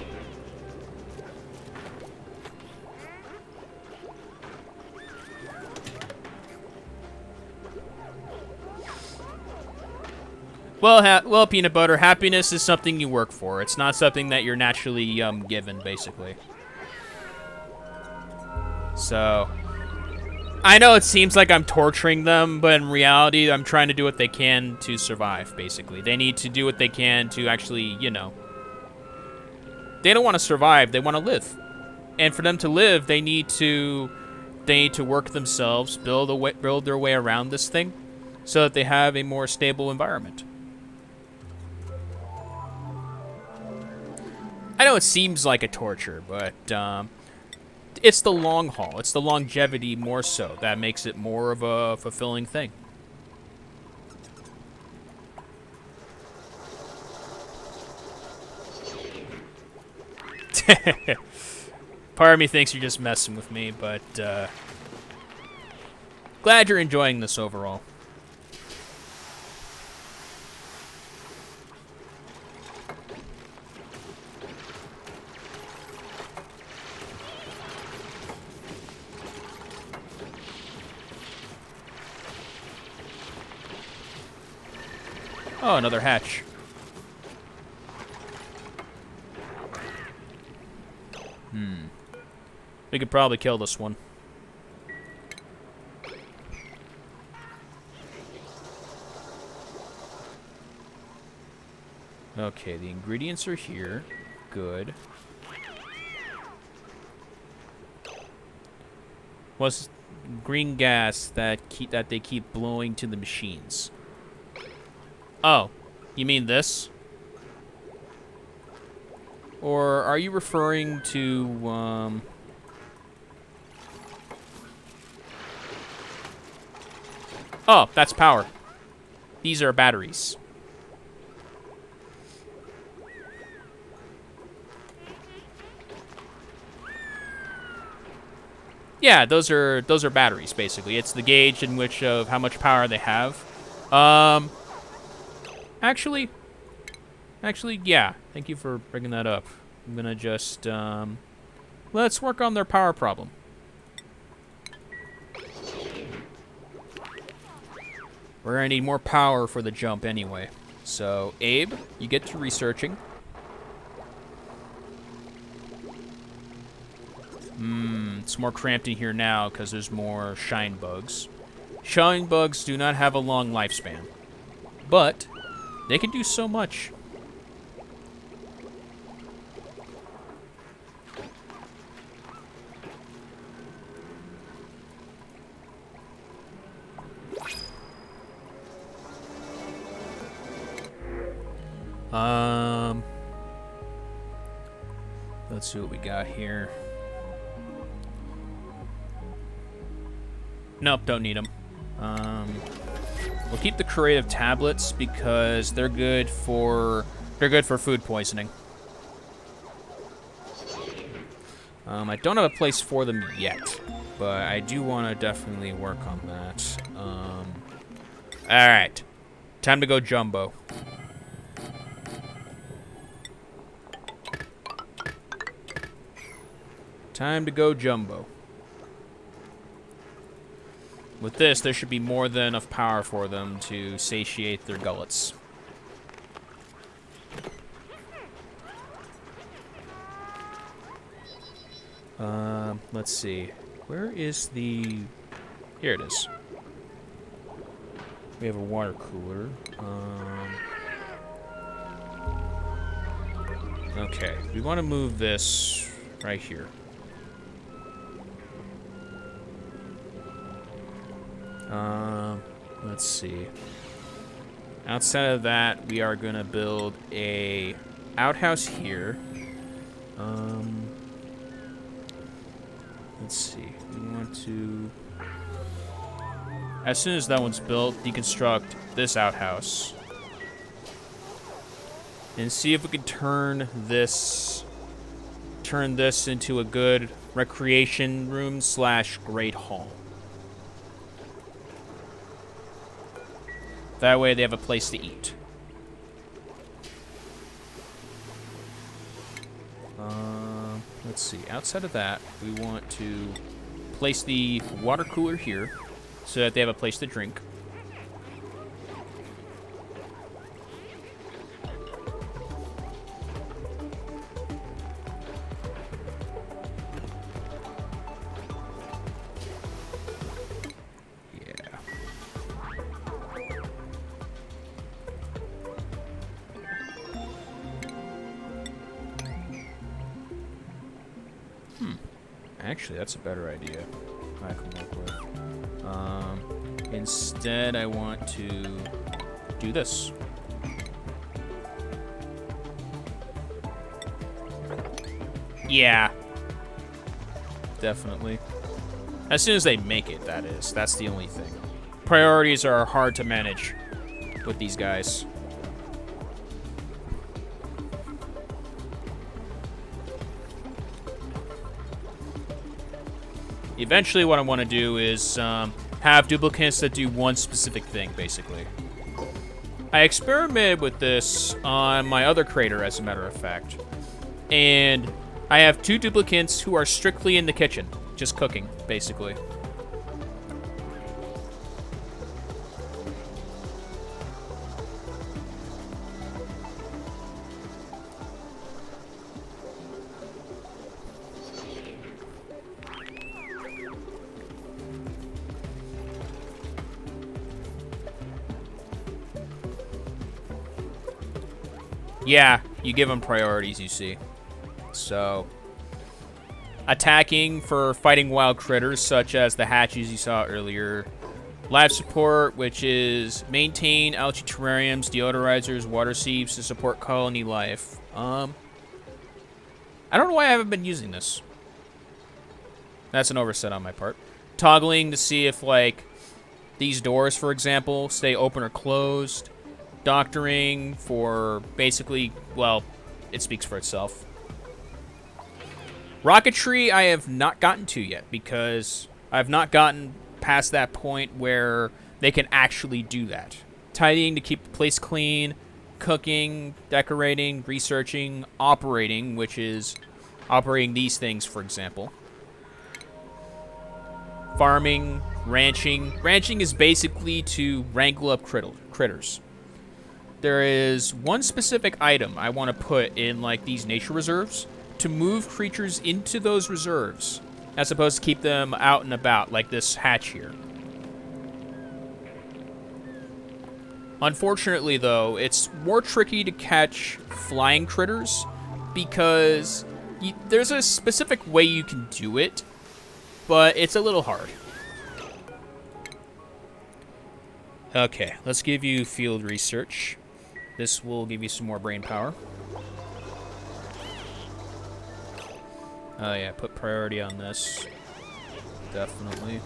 Well, peanut butter, happiness is something you work for. It's not something that you're naturally given, basically. So, I know it seems like I'm torturing them, but in reality, I'm trying to do what they can to survive, basically. They need to do what they can to actually, you know... They don't want to survive, they want to live. And for them to live, they need to work themselves, build their way around this thing, so that they have a more stable environment. I know it seems like a torture, but it's the long haul. It's the longevity more so that makes it more of a fulfilling thing. Part of me thinks you're just messing with me, but glad you're enjoying this overall. Oh, another hatch. We could probably kill this one. Okay, the ingredients are here. Good. What's green gas that they keep blowing to the machines? Oh, you mean this? Or are you referring to, Oh, that's power. These are batteries. Yeah, those are batteries, basically. It's the gauge in which of how much power they have. Actually, yeah. Thank you for bringing that up. I'm gonna just, let's work on their power problem. We're gonna need more power for the jump anyway. So, Abe, you get to researching. It's more cramped in here now because there's more shine bugs. Shine bugs do not have a long lifespan, but they can do so much. Let's see what we got here. Nope, don't need them. We'll keep the creative tablets because they're good for food poisoning. I don't have a place for them yet, but I do want to definitely work on that. All right, time to go jumbo. Time to go jumbo. With this, there should be more than enough power for them to satiate their gullets. Let's see. Where is the... Here it is. We have a water cooler. Okay, we want to move this right here. Let's see. Outside of that, we are gonna build a outhouse here. Let's see. We want to, as soon as that one's built, deconstruct this outhouse and see if we can turn this into a good recreation room / great hall. That way they have a place to eat. Let's see. Outside of that, we want to place the water cooler here so that they have a place to drink. Actually, that's a better idea. I can work with. Instead, I want to do this. Yeah. Definitely. As soon as they make it, that is. That's the only thing. Priorities are hard to manage with these guys. Eventually, what I want to do is have duplicates that do one specific thing, basically. I experimented with this on my other creator, as a matter of fact. And I have 2 duplicates who are strictly in the kitchen, just cooking, basically. Yeah, you give them priorities, you see. So, attacking for fighting wild critters, such as the hatches you saw earlier. Life support, which is maintain algae terrariums, deodorizers, water sieves to support colony life. I don't know why I haven't been using this. That's an oversight on my part. Toggling to see if, like, these doors, for example, stay open or closed. Doctoring for basically, well, it speaks for itself. Rocketry I have not gotten to yet because I've not gotten past that point where they can actually do that. Tidying to keep the place clean, cooking, decorating, researching, operating, which is operating these things, for example. Farming, ranching. Ranching is basically to wrangle up critters. There is one specific item I want to put in, like, these nature reserves to move creatures into those reserves, as opposed to keep them out and about, like this hatch here. Unfortunately, though, it's more tricky to catch flying critters because there's a specific way you can do it, but it's a little hard. Okay, let's give you field research. This will give you some more brain power. Oh yeah, put priority on this. Definitely.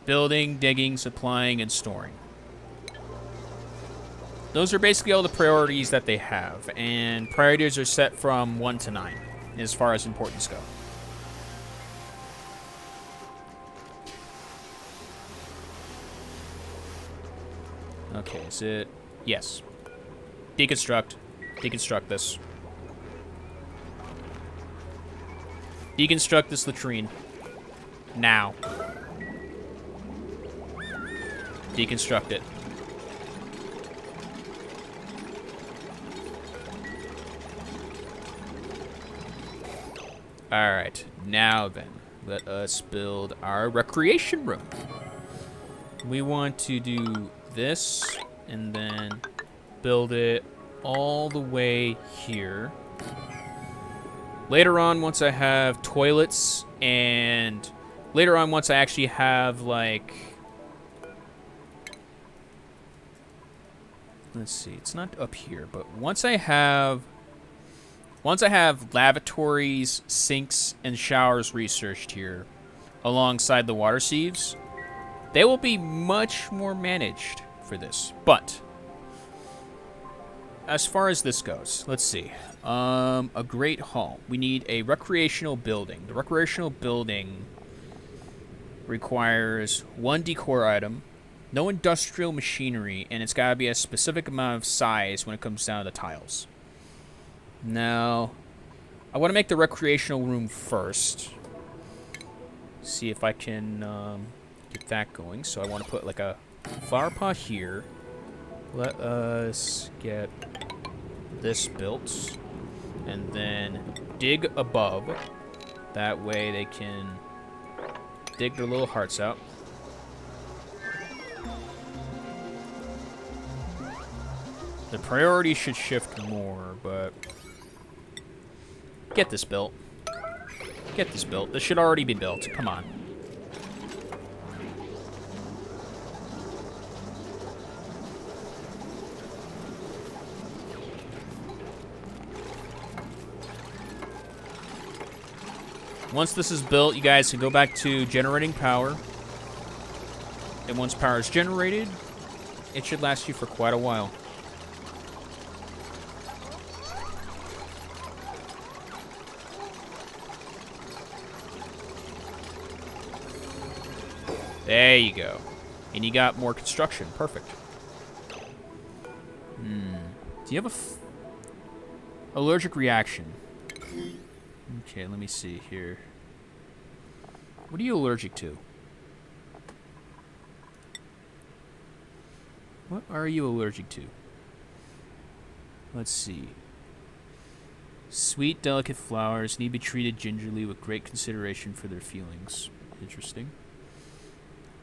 Building, digging, supplying, and storing. Those are basically all the priorities that they have, and priorities are set from 1 to 9 as far as importance go. Okay, is it? Yes. Deconstruct. Deconstruct this. Deconstruct this latrine. Now. Deconstruct it. Alright, now then, let us build our recreation room. We want to do this, and then build it all the way here. Later on, once I have toilets, and later on, once I actually have, like... Let's see, it's not up here, but once I have lavatories, sinks, and showers researched here, alongside the water sieves, they will be much more managed for this. But as far as this goes, let's see. A great hall. We need a recreational building. The recreational building requires 1 decor item, no industrial machinery, and it's got to be a specific amount of size when it comes down to the tiles. Now, I want to make the recreational room first. See if I can get that going. So I want to put like a flower pot here. Let us get this built. And then dig above. That way they can dig their little hearts out. The priority should shift more, but... Get this built. Get this built. This should already be built. Come on. Once this is built, you guys can go back to generating power. And once power is generated, it should last you for quite a while. There you go. And you got more construction. Perfect. Do you have a allergic reaction? Okay, let me see here. What are you allergic to? What are you allergic to? Let's see. Sweet, delicate flowers need to be treated gingerly with great consideration for their feelings. Interesting.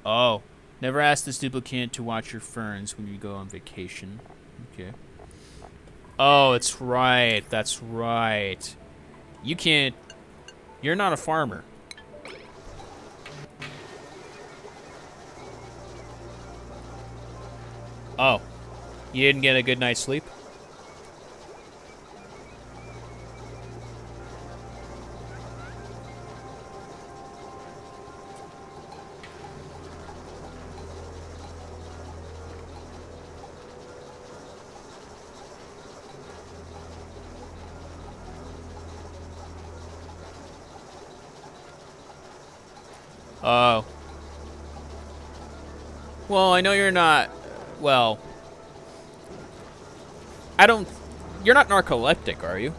Oh, never ask this duplicate to watch your ferns when you go on vacation. Okay. Oh, it's right. That's right. You can't... You're not a farmer. Oh. You didn't get a good night's sleep? Oh. Well, I know you're not... Well... I don't... You're not narcoleptic, are you?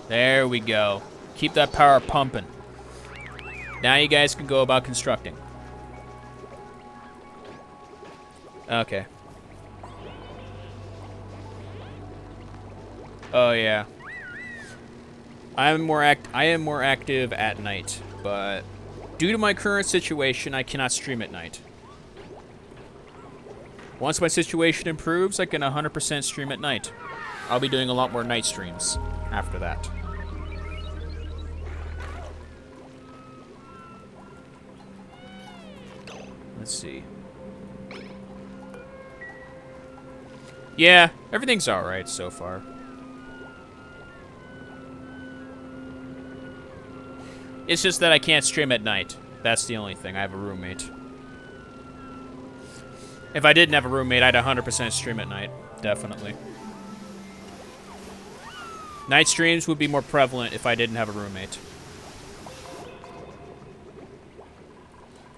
There we go. Keep that power pumping. Now you guys can go about constructing. Okay. Oh yeah. I am more active at night, but due to my current situation, I cannot stream at night. Once my situation improves, I can 100% stream at night. I'll be doing a lot more night streams after that. Let's see. Yeah, everything's alright so far. It's just that I can't stream at night. That's the only thing. I have a roommate. If I didn't have a roommate, I'd 100% stream at night. Definitely. Night streams would be more prevalent if I didn't have a roommate.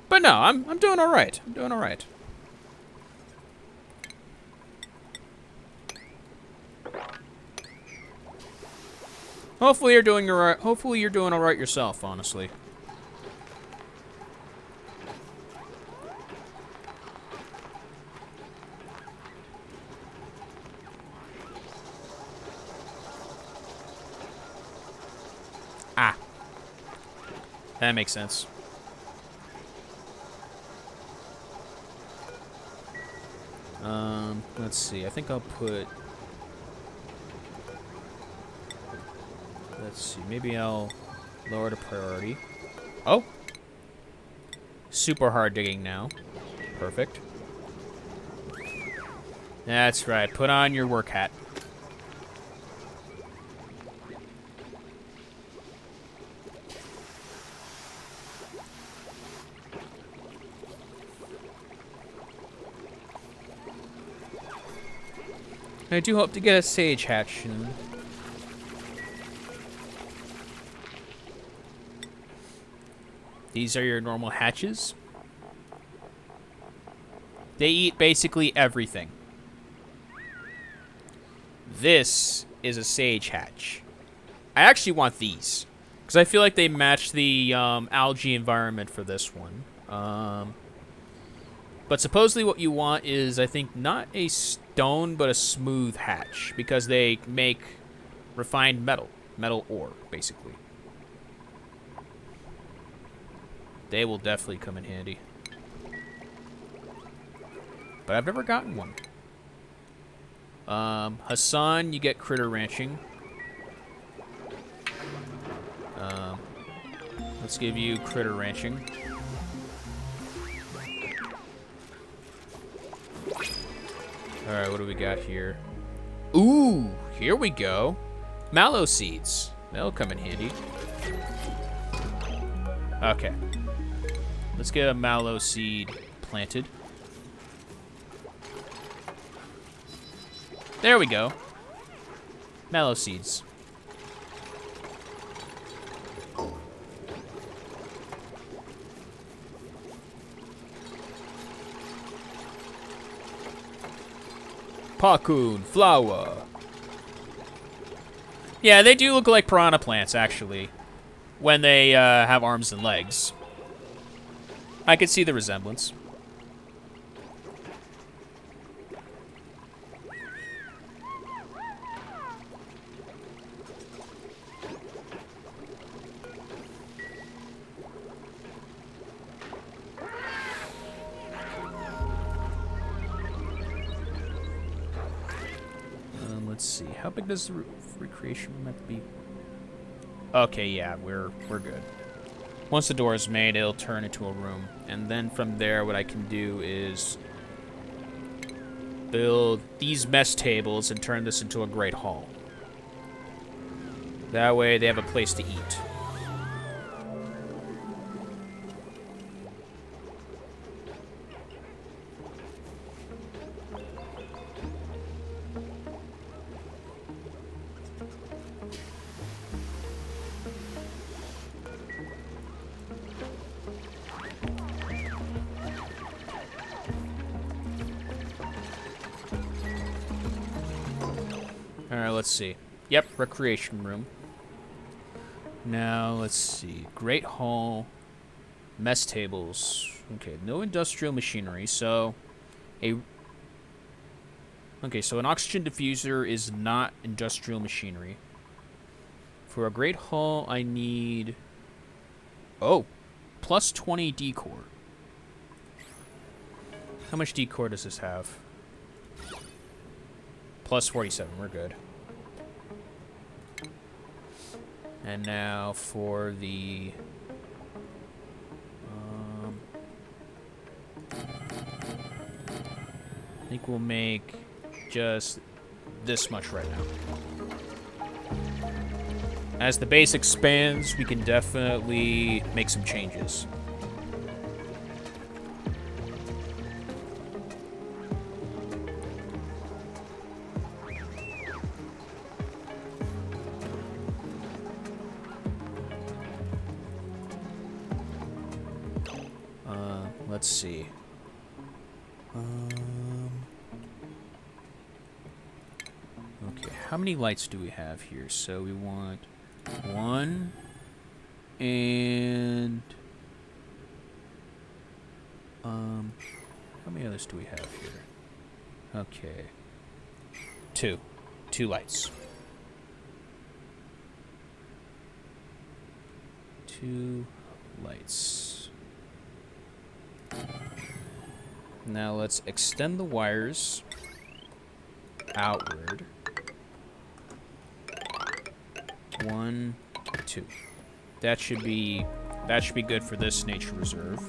But no, I'm doing alright. I'm doing alright. Hopefully you're doing alright. Hopefully you're doing alright yourself, honestly. Ah. That makes sense. Let's see. I think I'll put... Let's see. Maybe I'll lower the priority. Oh! Super hard digging now. Perfect. That's right. Put on your work hat. I do hope to get a sage hatch soon. These are your normal hatches. They eat basically everything. This is a sage hatch. I actually want these, because I feel like they match the algae environment for this one. But supposedly what you want is, I think, not a stone, but a smooth hatch, because they make refined metal. Metal ore, basically. They will definitely come in handy. But I've never gotten one. Hassan, you get critter ranching. Let's give you critter ranching. Alright, what do we got here? Ooh, here we go. Mallow seeds. That'll come in handy. Okay. Let's get a mallow seed planted. There we go. Mallow seeds. Pakun flower. Yeah, they do look like piranha plants, actually, when they have arms and legs. I could see the resemblance. Let's see. How big does the recreation room have to be? Okay, yeah, we're good. Once the door is made, it'll turn into a room. And then from there, what I can do is build these mess tables and turn this into a great hall. That way, they have a place to eat. Alright, let's see. Yep, recreation room. Now, let's see. Great hall. Mess tables. Okay, no industrial machinery, so... Okay, so an oxygen diffuser is not industrial machinery. For a great hall, I need... Oh! Plus 20 decor. How much decor does this have? Plus 47, we're good. And now for the... I think we'll make just this much right now. As the base expands, we can definitely make some changes. Let's see. Okay, how many lights do we have here? So we want 1 and how many others do we have here? Okay. 2 lights. 2 lights. Now let's extend the wires outward. 1, 2. That should be good for this nature reserve.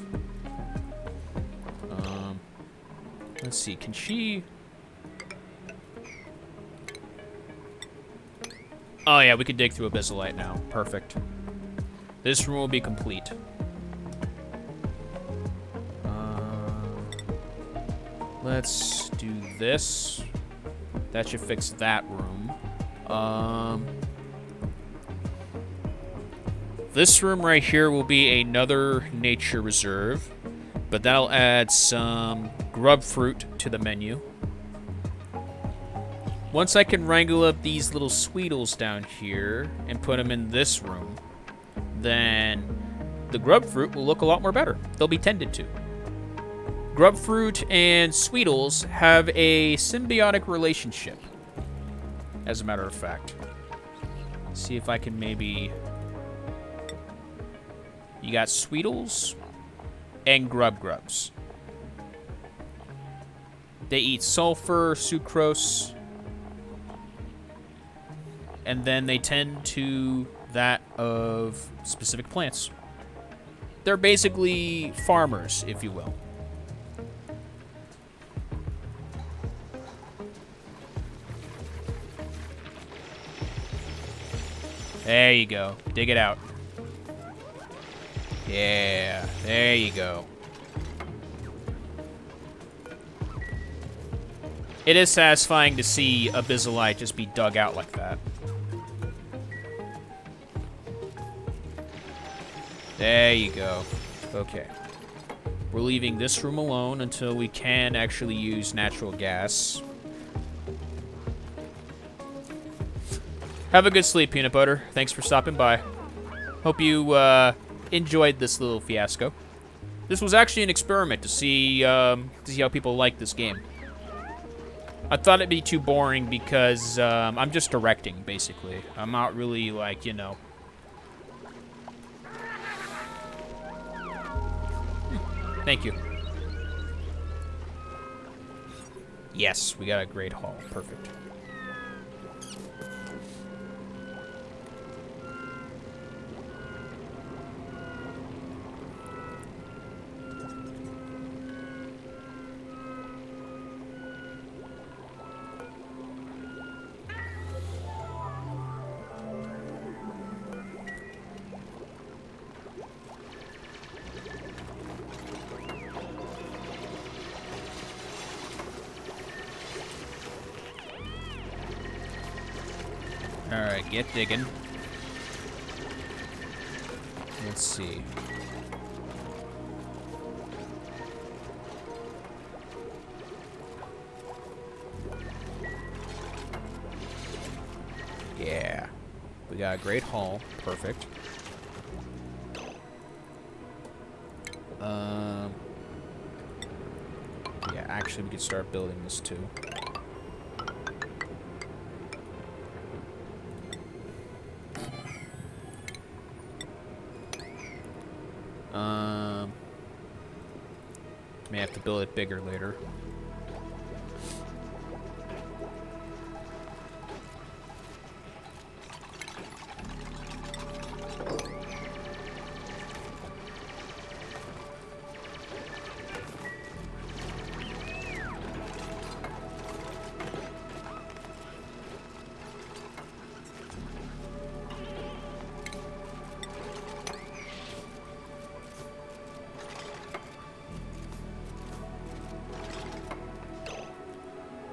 Let's see. Can she? Oh yeah, we could dig through Abyssalite now. Perfect. This room will be complete. Let's do this. That should fix that room. This room right here will be another nature reserve, but that'll add some grub fruit to the menu. Once I can wrangle up these little sweetles down here and put them in this room, then the grub fruit will look a lot more better. They'll be tended to. Grub fruit and sweetles have a symbiotic relationship, as a matter of fact. See if I can maybe... You got sweetles and grubs. They eat sulfur, sucrose, and then they tend to that of specific plants. They're basically farmers, if you will. There you go. Dig it out. Yeah, there you go. It is satisfying to see Abyssalite just be dug out like that. There you go. Okay. We're leaving this room alone until we can actually use natural gas. Have a good sleep, Peanut Butter. Thanks for stopping by. Hope you enjoyed this little fiasco. This was actually an experiment to see how people like this game. I thought it'd be too boring because I'm just directing, basically. I'm not really, like, you know... Thank you. Yes, we got a great haul. Perfect. Alright, get digging. Let's see. Yeah. We got a great haul. Perfect. Yeah, actually we could start building this too. May have to build it bigger later.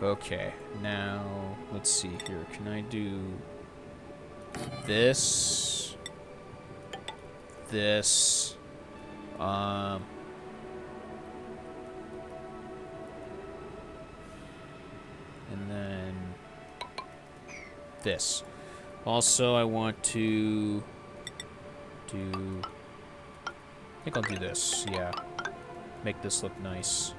Okay, now let's see here. Can I do this? This. And then this. Also, I want to do... I think I'll do this, yeah. Make this look nice.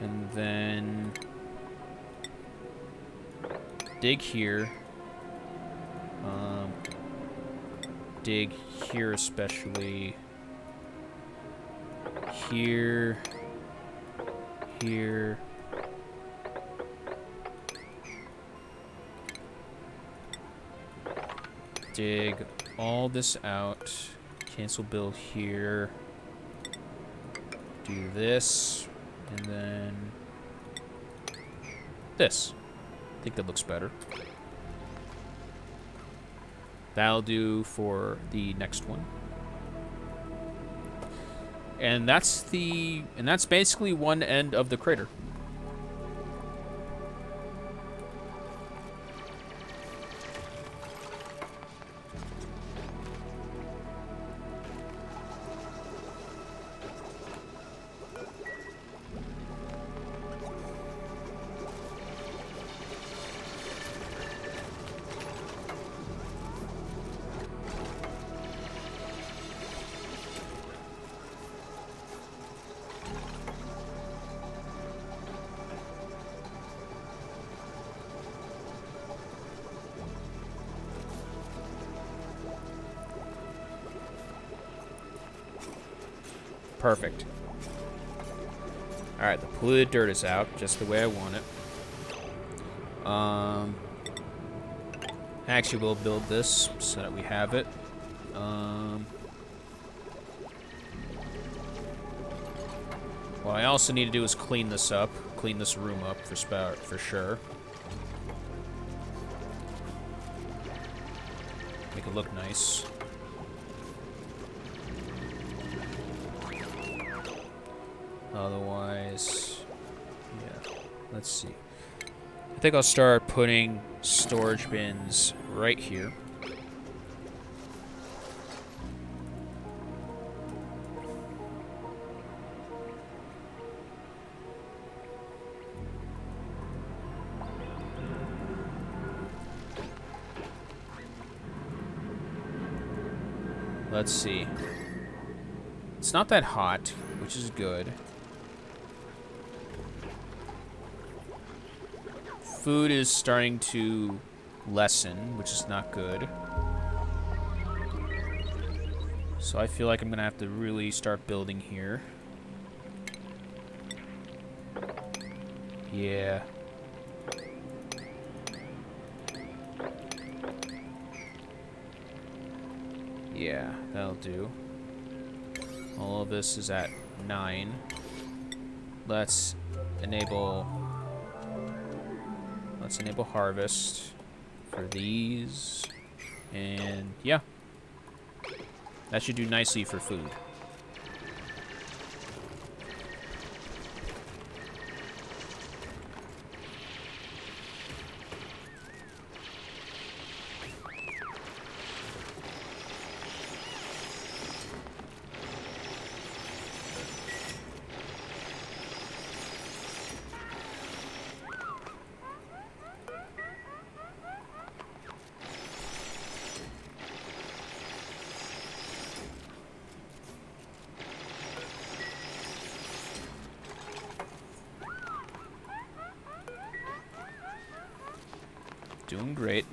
And then dig here. Dig here especially. Here. Here. Dig all this out. Cancel build here. Do this. And then this. I think that looks better. That'll do for the next one. And that's basically one end of the crater. Perfect. Alright, the polluted dirt is out, just the way I want it. Actually, we'll build this so that we have it. What I also need to do is clean this up. Clean this room up for sure. Make it look nice. Otherwise, yeah, let's see. I think I'll start putting storage bins right here. Let's see. It's not that hot, which is good. Food is starting to lessen, which is not good. So I feel like I'm gonna have to really start building here. Yeah. Yeah, that'll do. All of this is at 9. Let's enable harvest for these. And yeah. That should do nicely for food. Doing great.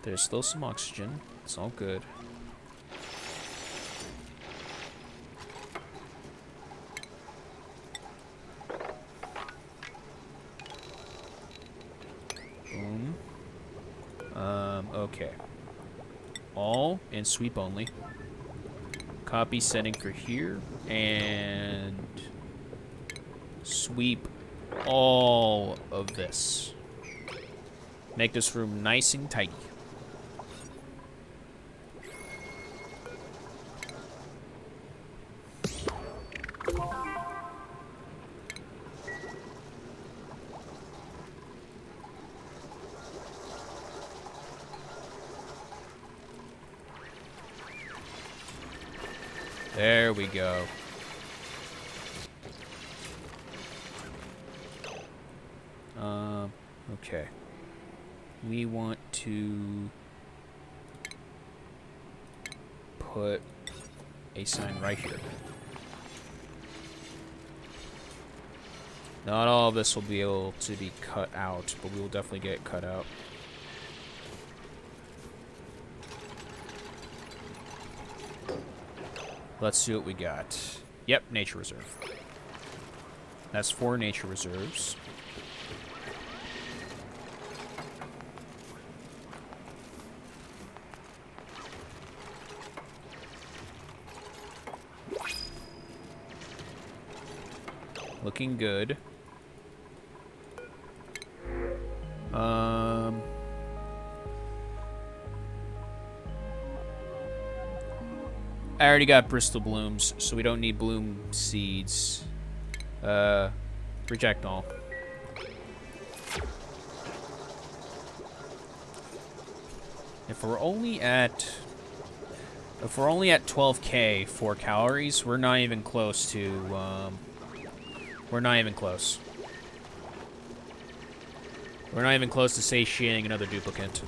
There's still some oxygen. It's all good. Boom. Okay. All and sweep only. Copy setting for here, and sweep all of this. Make this room nice and tidy. There we go. Okay. We want to put a sign right here. Not all of this will be able to be cut out, but we will definitely get it cut out. Let's see what we got. Yep, nature reserve. That's 4 nature reserves. Looking good. I already got Bristol blooms, so we don't need bloom seeds. Reject all. If we're only at 12k for calories, we're not even close to we're not even close. We're not even close to satiating another duplicate.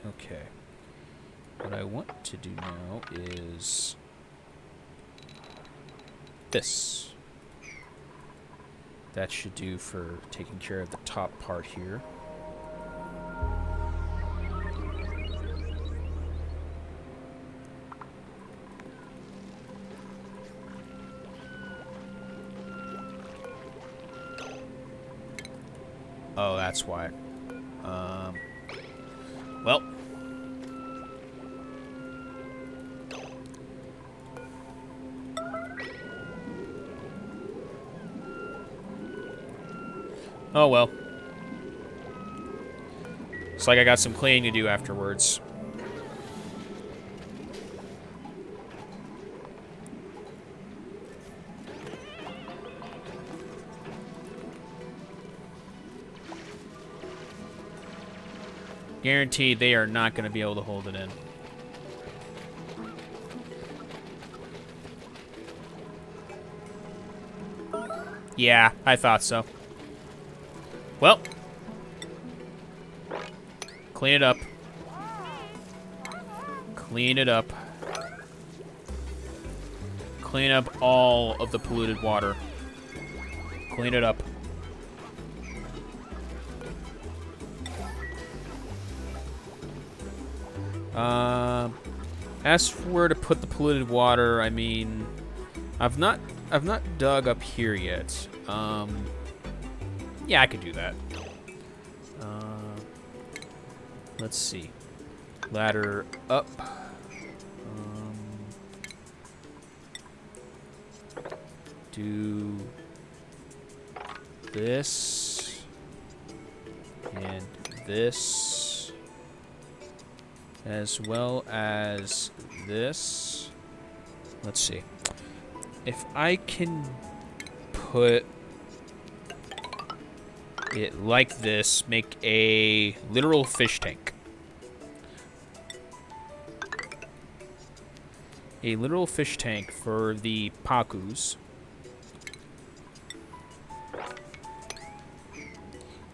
Okay. What I want to do now is this. That should do for taking care of the top part here. Oh, that's why. Well. Oh, well. It's like I got some cleaning to do afterwards. Guaranteed they are not going to be able to hold it in. Yeah, I thought so. Well. Clean it up. Clean it up. Clean up all of the polluted water. Clean it up. As for where to put the polluted water, I mean, I've not dug up here yet. Yeah, I could do that. Let's see. Ladder up. Do this and this, as well as this. Let's see. If I can put it like this, make a literal fish tank. A literal fish tank for the Pakus.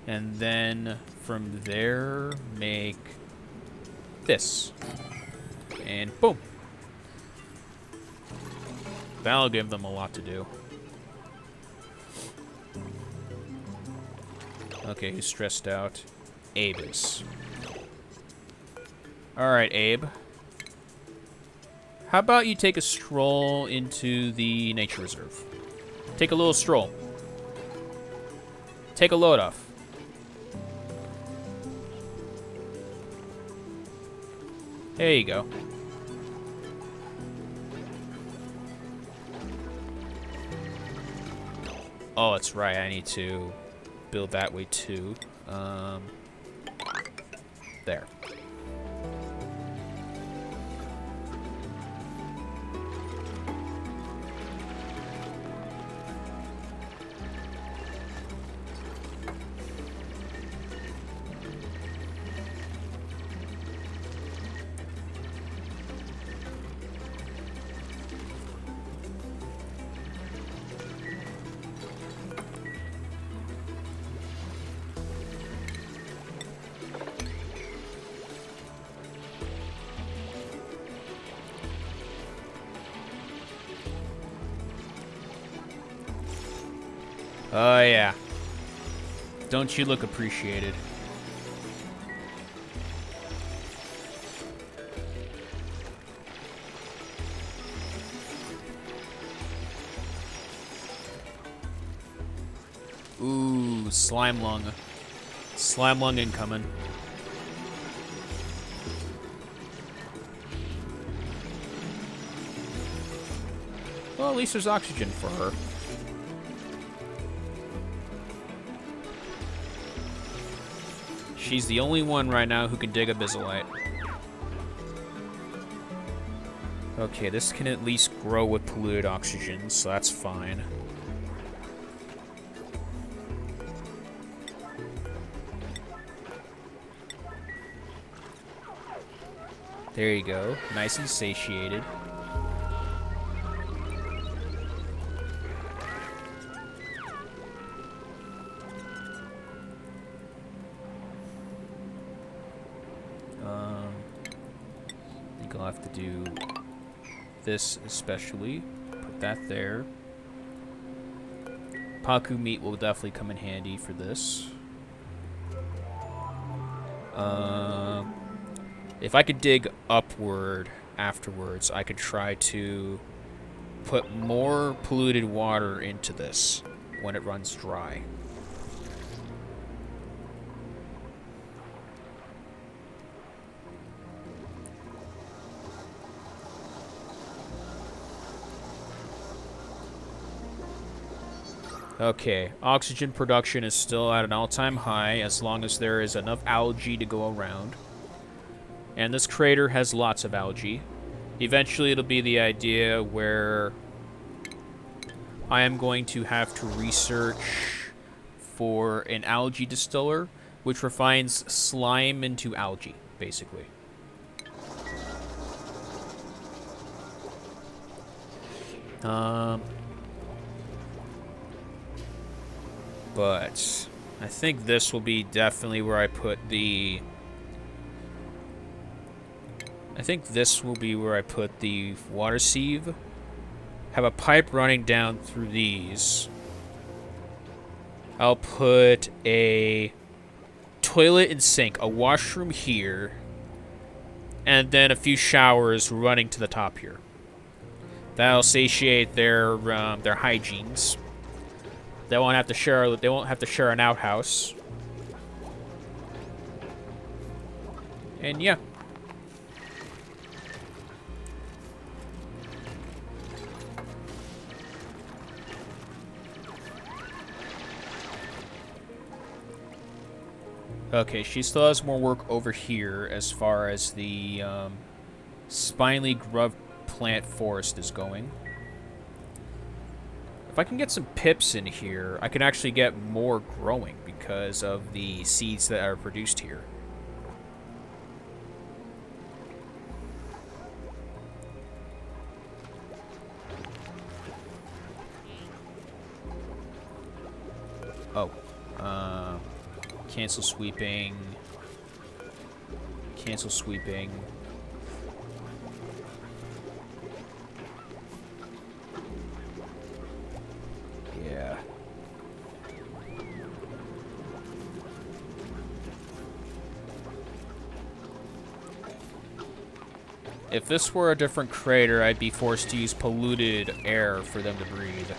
And then from there, make this. And boom. That'll give them a lot to do. Okay, who's stressed out? Abe is. Alright, Abe. How about you take a stroll into the nature reserve? Take a little stroll. Take a load off. There you go. Oh, that's right. I need to build that way too. There. Oh, yeah. Don't you look appreciated? Ooh, slime lung. Slime lung incoming. Well, at least there's oxygen for her. She's the only one right now who can dig a Bizalite. Okay, this can at least grow with polluted oxygen, so that's fine. There you go. Nice and satiated. I think I'll have to do this especially. Put that there. Paku meat will definitely come in handy for this. If I could dig upward afterwards, I could try to put more polluted water into this when it runs dry. Okay, oxygen production is still at an all-time high as long as there is enough algae to go around. And this crater has lots of algae. Eventually it'll be the idea where I am going to have to research for an algae distiller, which refines slime into algae, basically. But I think this will be definitely where I put the... I think this will be where I put the water sieve. Have a pipe running down through these. I'll put a toilet and sink, a washroom here, and then a few showers running to the top here. That'll satiate their hygienes. They won't have to share. They won't have to share an outhouse. And yeah. Okay, she still has more work over here as far as the spiny grub plant forest is going. If I can get some pips in here, I can actually get more growing because of the seeds that are produced here. Oh. Cancel sweeping. Cancel sweeping. Yeah. If this were a different crater, I'd be forced to use polluted air for them to breathe.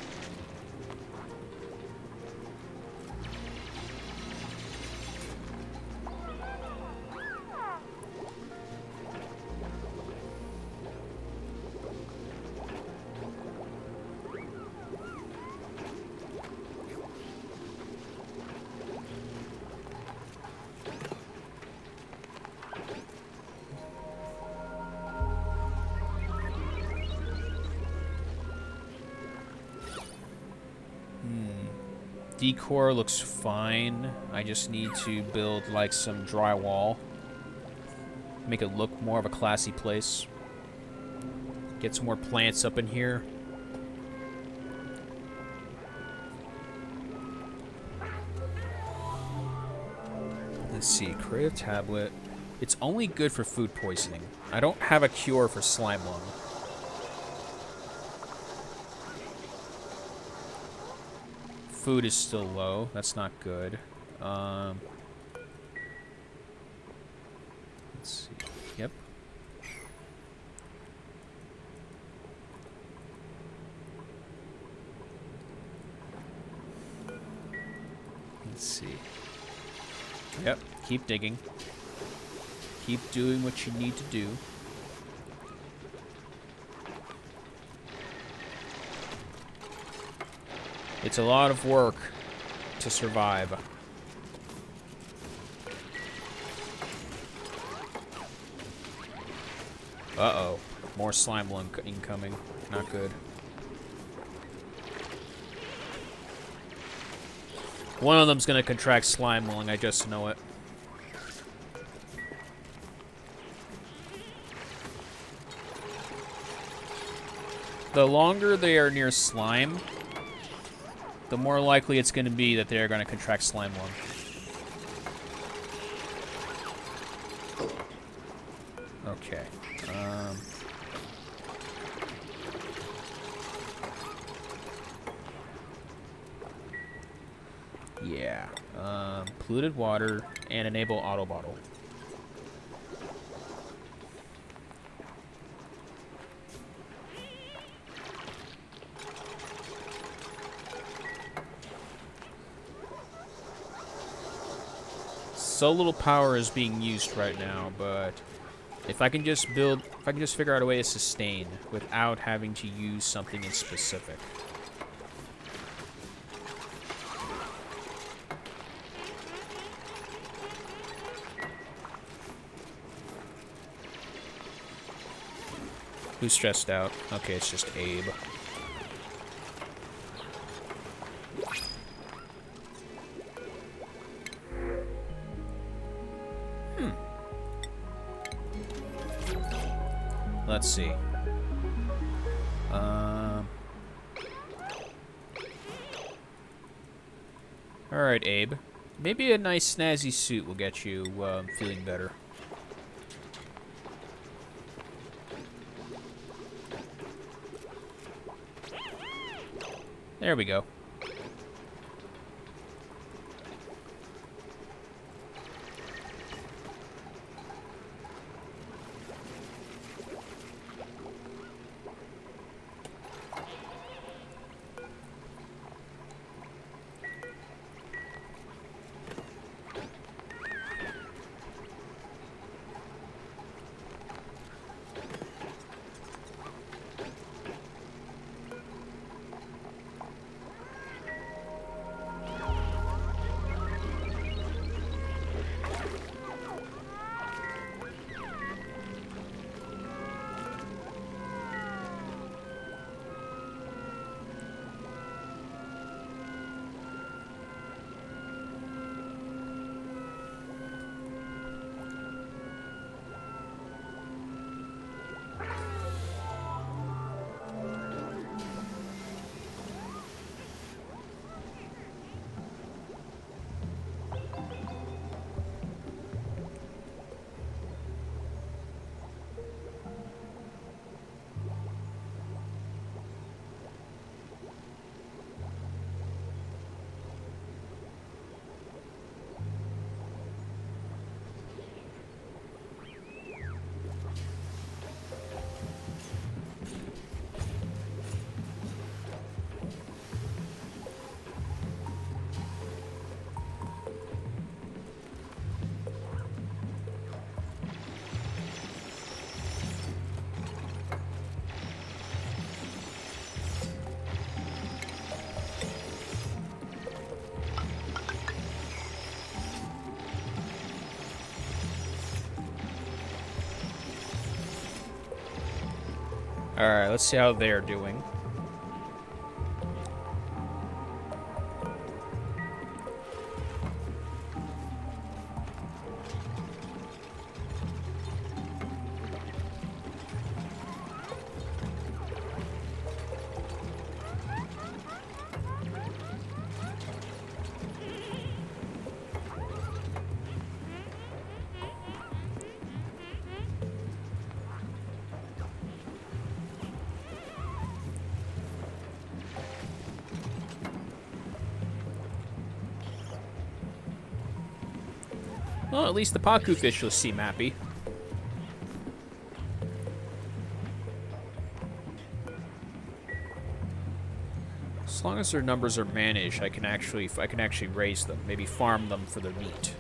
decor looks fine. I just need to build like some drywall. Make it look more of a classy place. Get some more plants up in here. Let's see, creative tablet. It's only good for food poisoning. I don't have a cure for slime lung. Food is still low. That's not good. Let's see. Yep. Let's see. Yep. Keep digging. Keep doing what you need to do. It's a lot of work to survive. Uh-oh. More slime lung incoming. Not good. One of them's gonna contract slime lung, I just know it. The longer they are near slime, the more likely it's going to be that they're going to contract slime lung. Okay. Yeah. Polluted water and enable auto bottle. So little power is being used right now, but if I can just figure out a way to sustain without having to use something in specific. Who's stressed out? Okay, it's just Abe. Let's see. Alright, Abe. Maybe a nice snazzy suit will get you feeling better. There we go. Alright, let's see how they're doing. Well, at least the Paku fish seem happy. As long as their numbers are managed, I can actually raise them. Maybe farm them for their meat.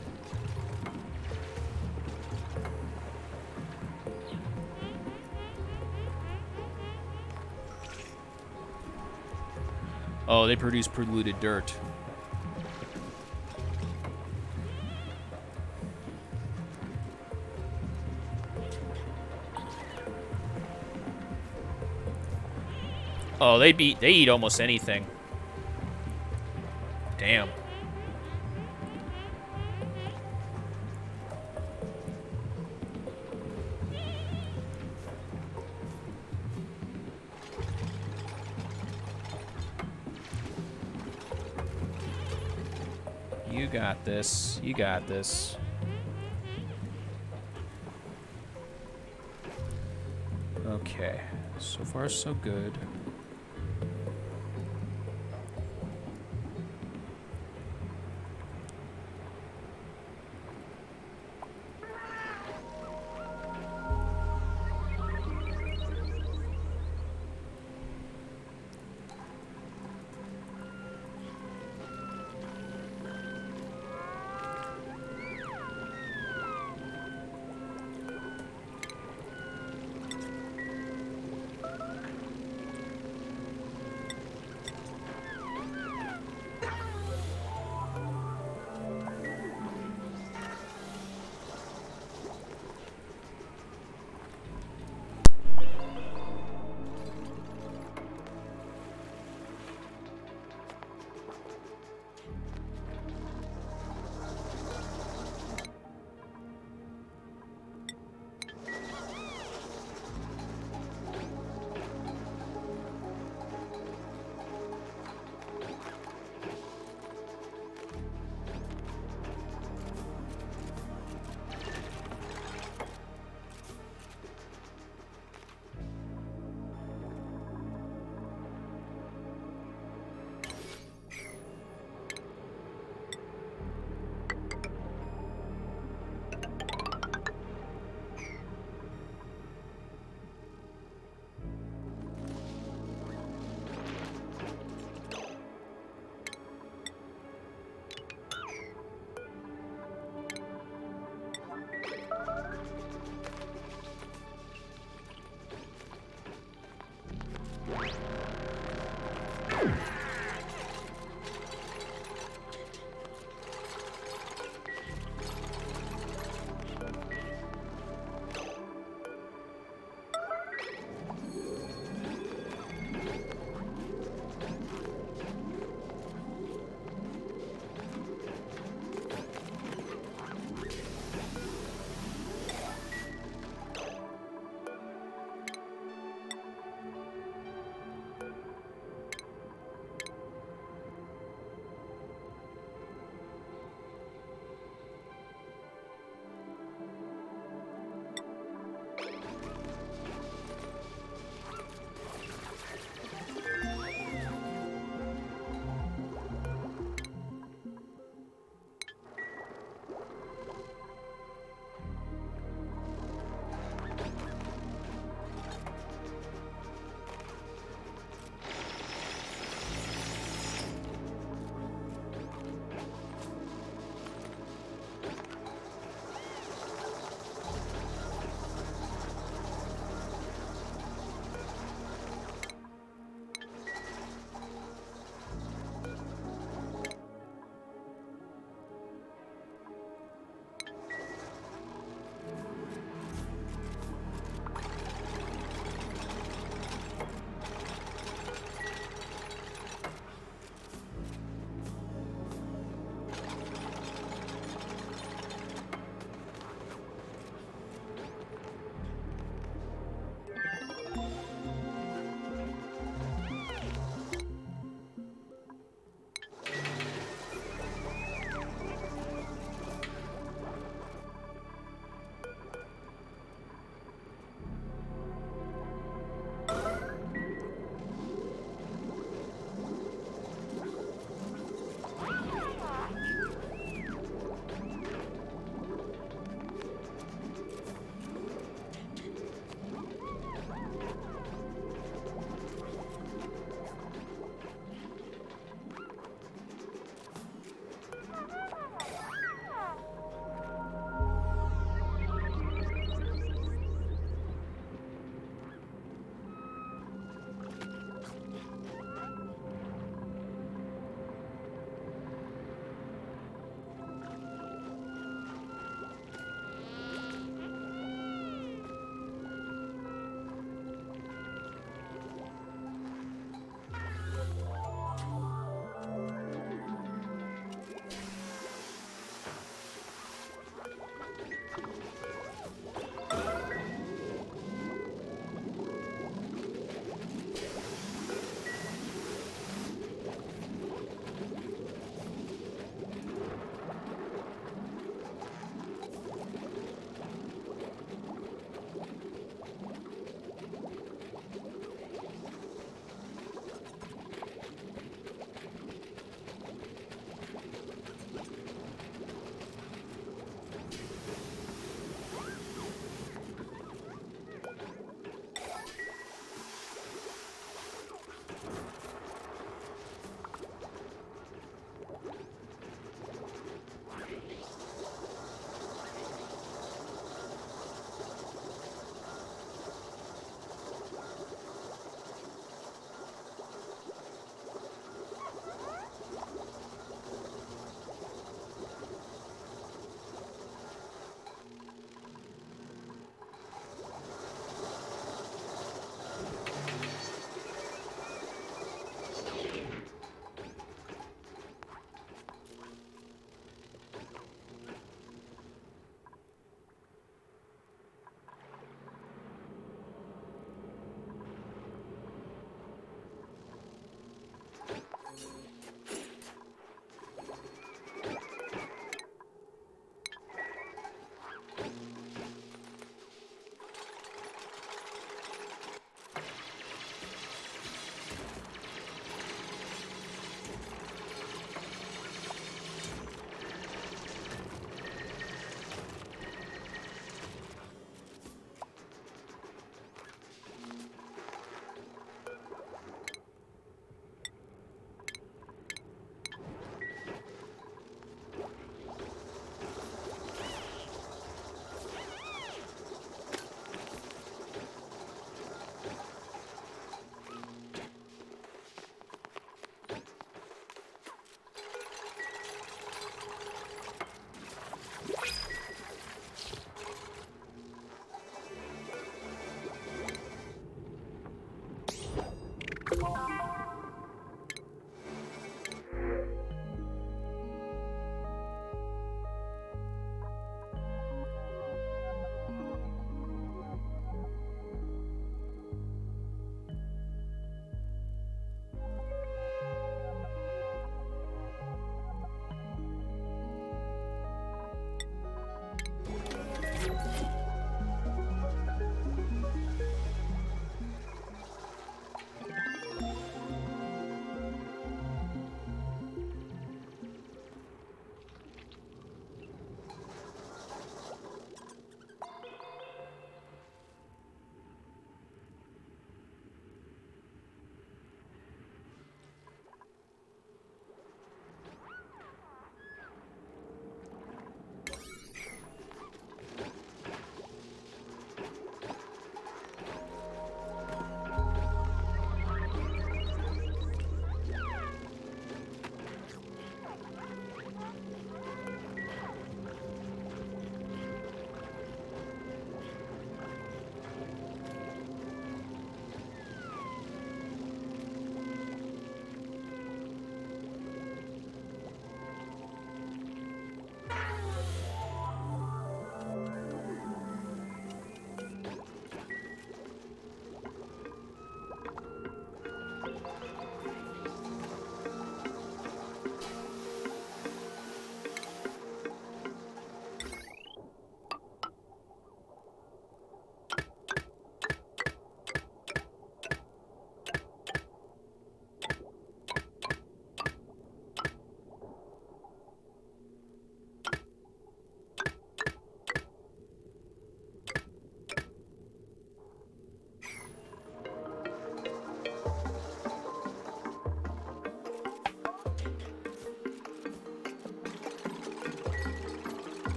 Oh, they produce polluted dirt. Oh, they eat almost anything. Damn. You got this. You got this. Okay. So far, so good.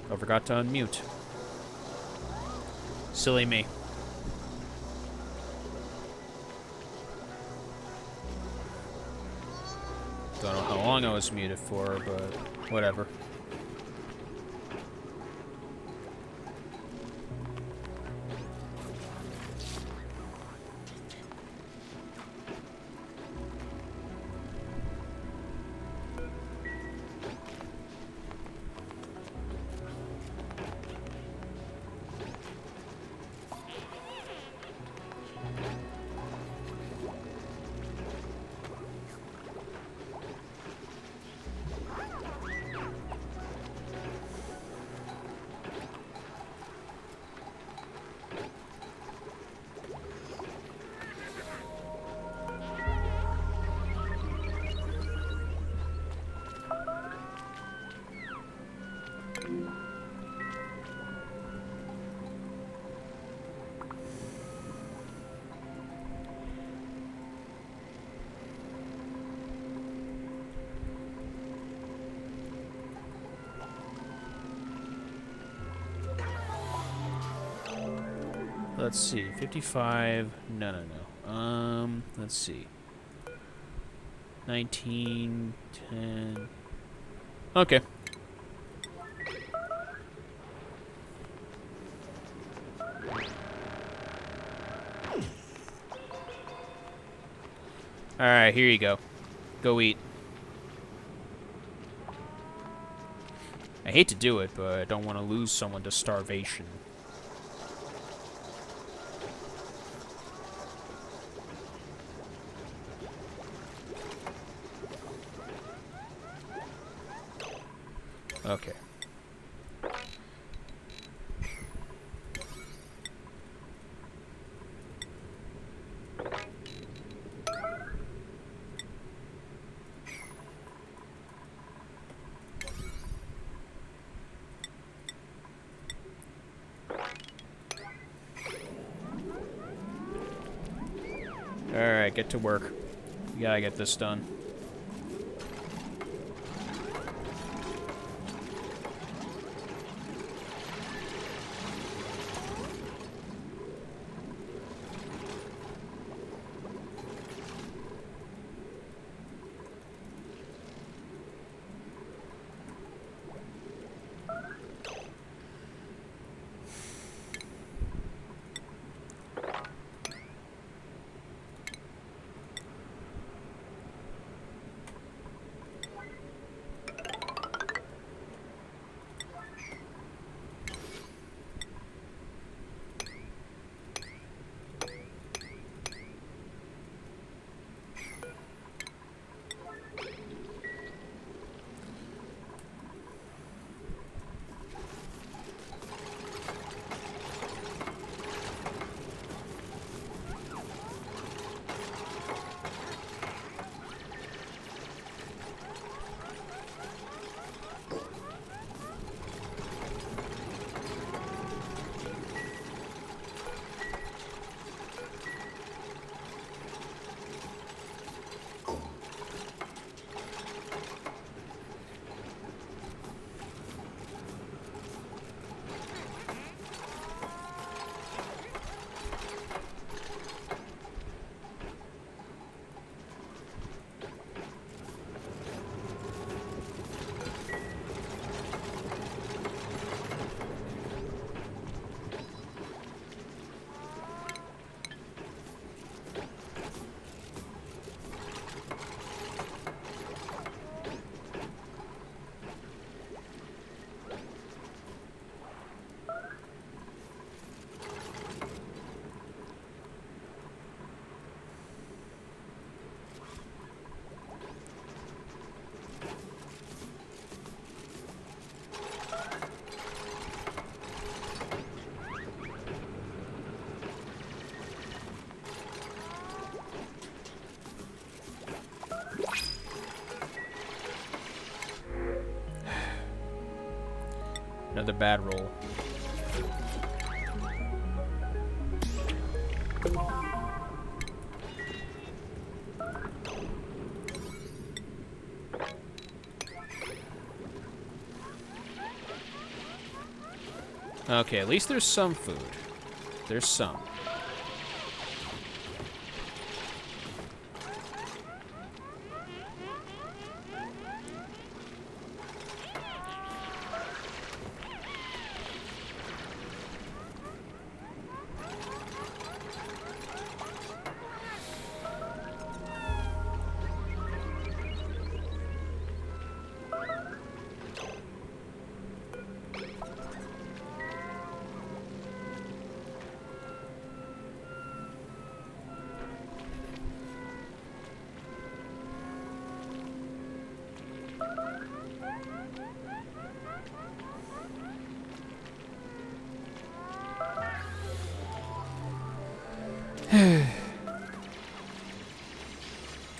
I forgot to unmute. Silly me. Don't know how long I was muted for, but whatever. Let's see, 55, no. Let's see. 19, 10. Okay. Alright, here you go. Go eat. I hate to do it, but I don't want to lose someone to starvation. Okay. Alright, get to work. We gotta get this done. Another bad roll. Okay, at least there's some food. There's some.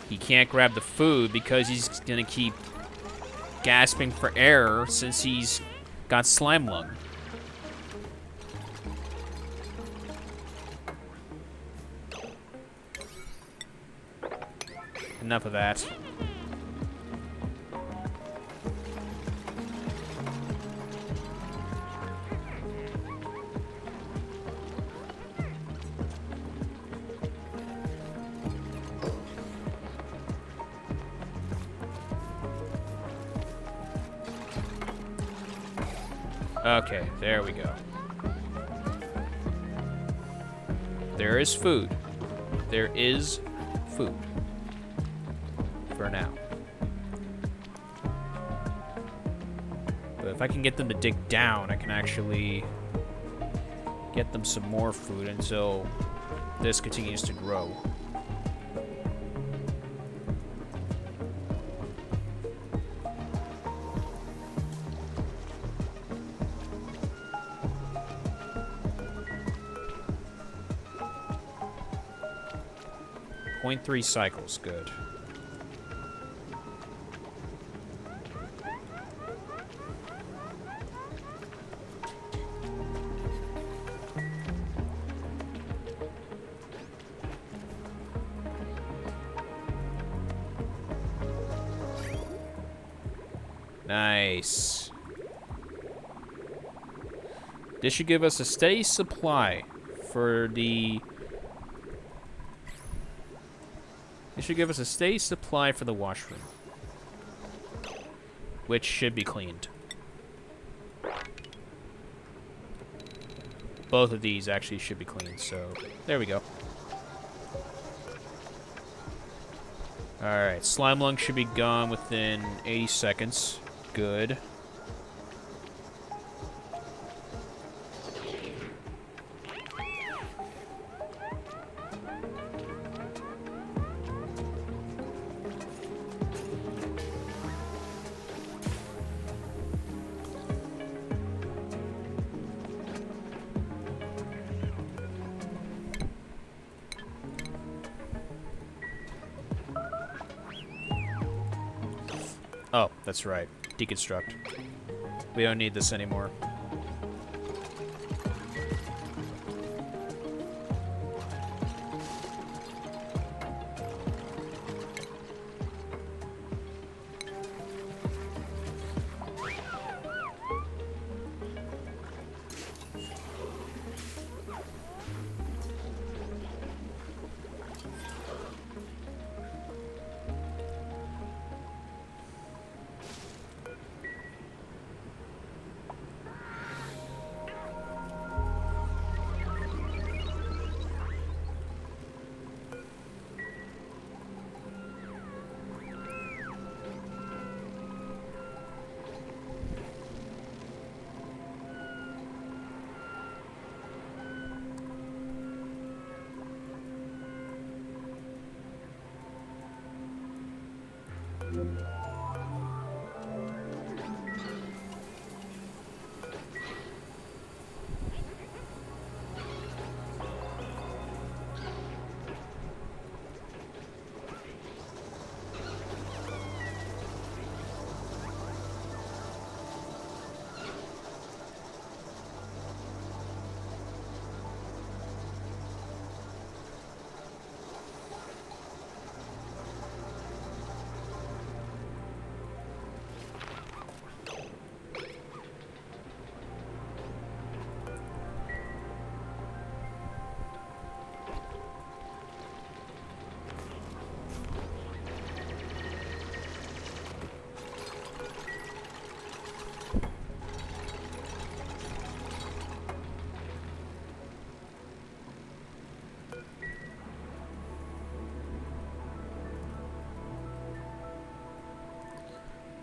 He can't grab the food because he's gonna keep gasping for air since he's got slime lung. Enough of that. Okay, there we go. There is food. There is food. For now. But if I can get them to dig down, I can actually get them some more food until this continues to grow. .3 cycles, good. Nice. This should give us a steady supply for the... This should give us a steady supply for the washroom, which should be cleaned. Both of these actually should be cleaned, so there we go. Alright, slime lung should be gone within 80 seconds. Good. Oh, that's right. Deconstruct. We don't need this anymore.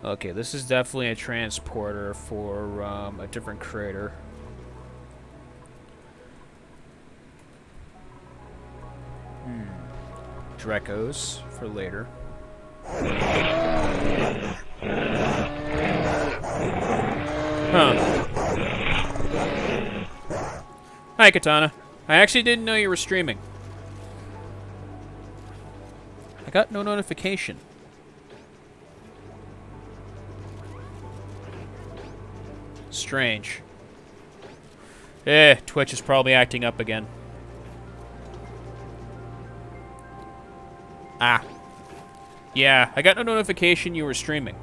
Okay, this is definitely a transporter for a different creator. Drekos for later. Huh. Hi, Katana. I actually didn't know you were streaming. I got no notification. Strange. Twitch is probably acting up again. Ah. Yeah, I got no notification you were streaming.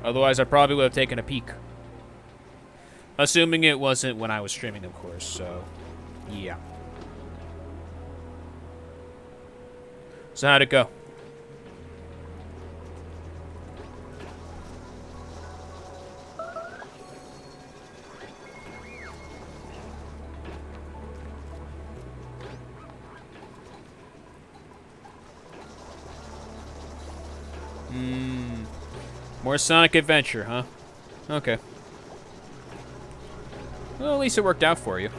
Otherwise, I probably would have taken a peek. Assuming it wasn't when I was streaming, of course, so... yeah. So how'd it go? More Sonic Adventure, huh? Okay. Well, at least it worked out for you.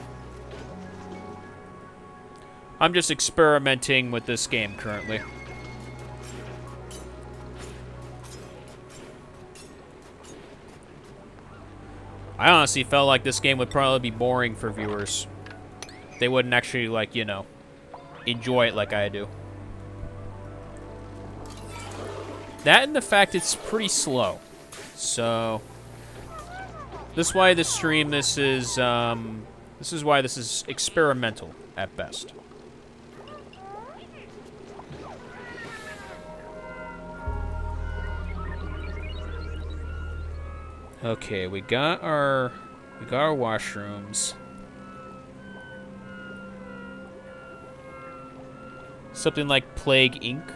I'm just experimenting with this game currently. I honestly felt like this game would probably be boring for viewers. They wouldn't actually, like, you know, enjoy it like I do. That and the fact it's pretty slow. So this is why this stream, this is why this is experimental at best. Okay, we got our washrooms. Something like Plague Inc.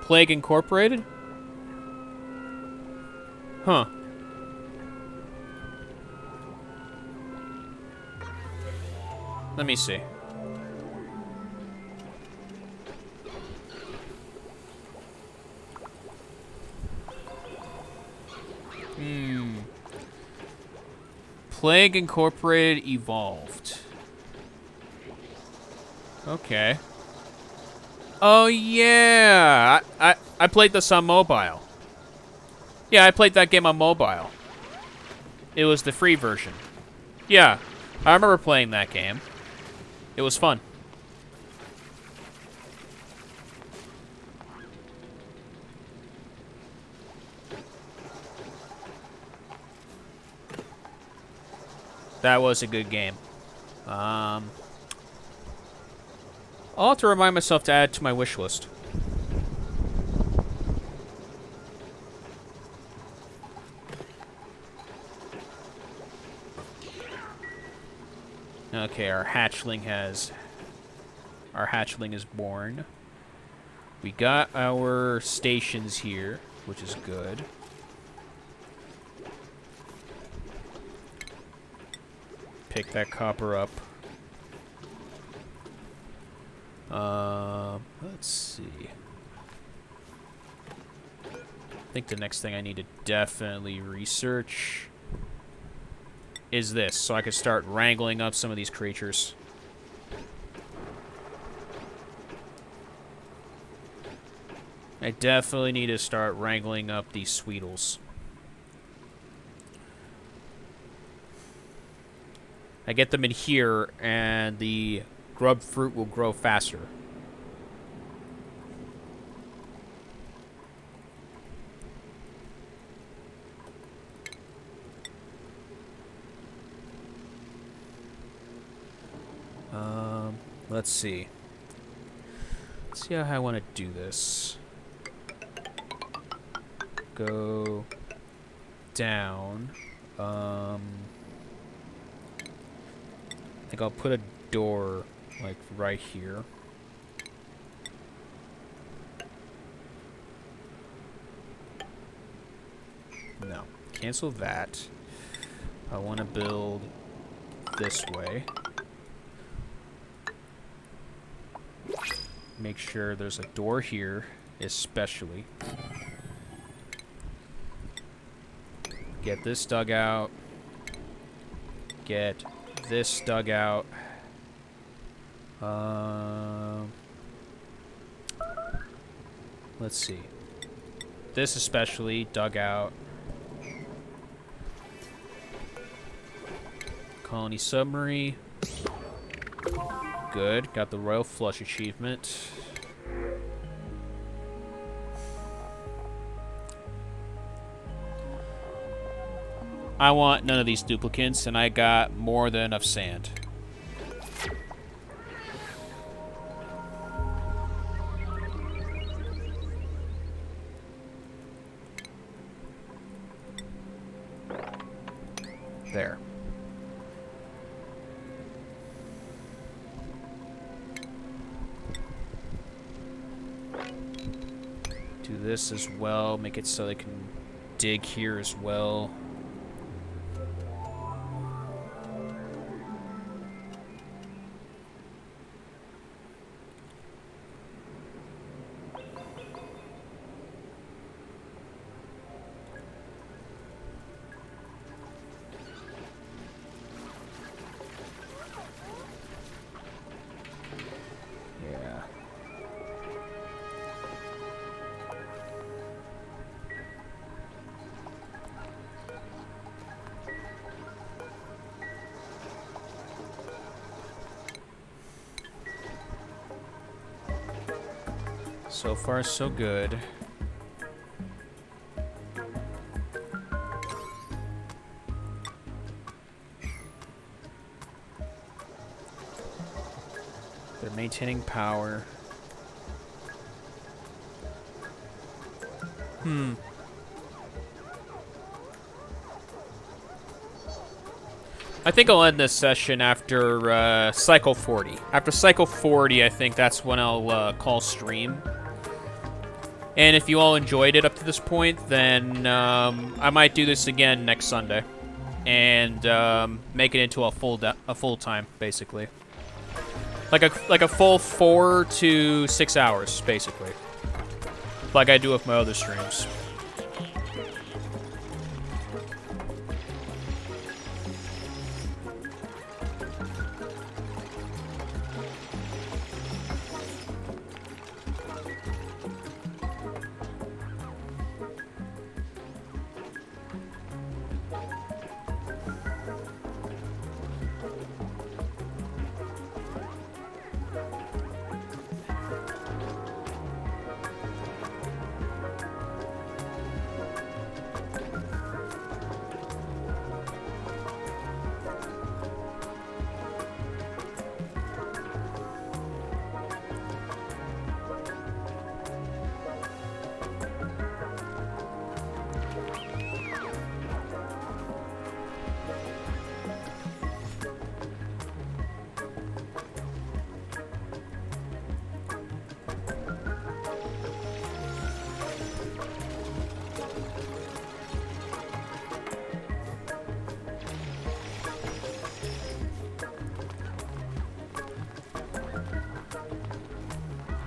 Plague Incorporated? Huh. Let me see. Plague Incorporated evolved. Okay. Oh yeah, I played this on mobile. Yeah, I played that game on mobile. It was the free version. Yeah, I remember playing that game. It was fun. That was a good game. I'll have to remind myself to add it to my wish list. Okay, our hatchling is born. We got our stations here, which is good. Pick that copper up. Let's see. I think the next thing I need to definitely research is this, so I can start wrangling up some of these creatures. I definitely need to start wrangling up these Sweetles. I get them in here, and the grub fruit will grow faster. Let's see. Let's see how I want to do this. Go down. I think I'll put a door, like, right here. No. Cancel that. I want to build this way. Make sure there's a door here, especially. Get this dug out. Get this dug out. Let's see. This especially dug out. Colony submarine. Good. Got the Royal Flush achievement. I want none of these duplicates, and I got more than enough sand. There. Do this as well. Make it so they can dig here as well. So far, so good. They're maintaining power. I think I'll end this session after cycle 40. After cycle 40, I think that's when I'll call stream. And if you all enjoyed it up to this point, then I might do this again next Sunday, and make it into a full time, basically, like a full 4 to 6 hours, basically, like I do with my other streams.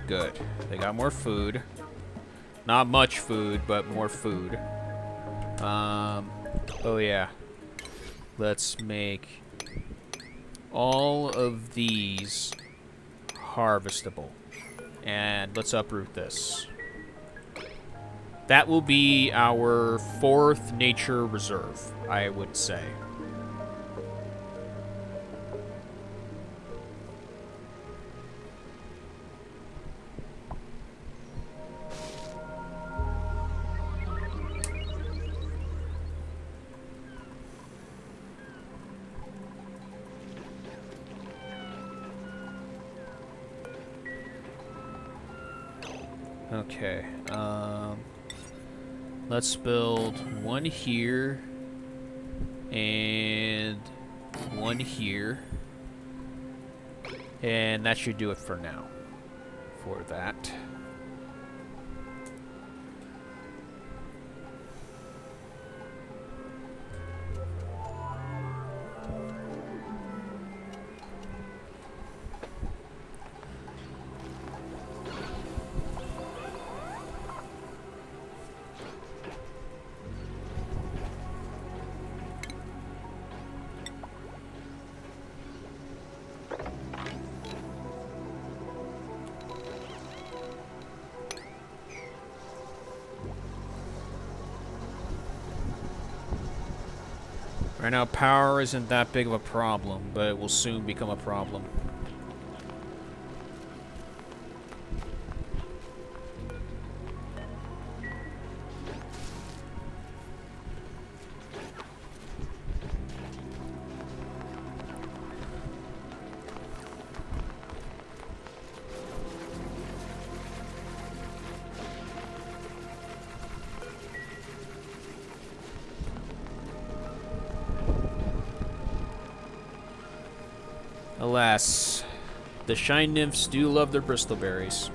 Good. They got more food. Not much food, but more food. Oh yeah. Let's make all of these harvestable. And let's uproot this. That will be our 4th nature reserve, I would say. Okay, let's build one here and one here, and that should do it for now for that. Right now, power isn't that big of a problem, but it will soon become a problem. Alas, the shine nymphs do love their bristleberries.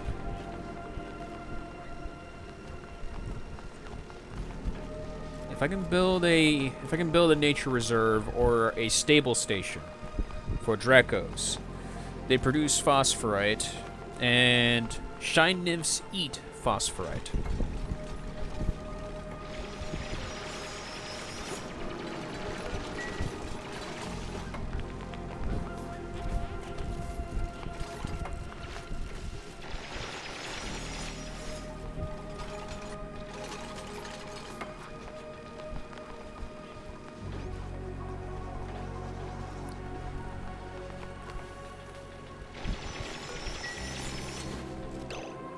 If I can build a nature reserve or a stable station for Drekos, they produce phosphorite, and shine nymphs eat phosphorite.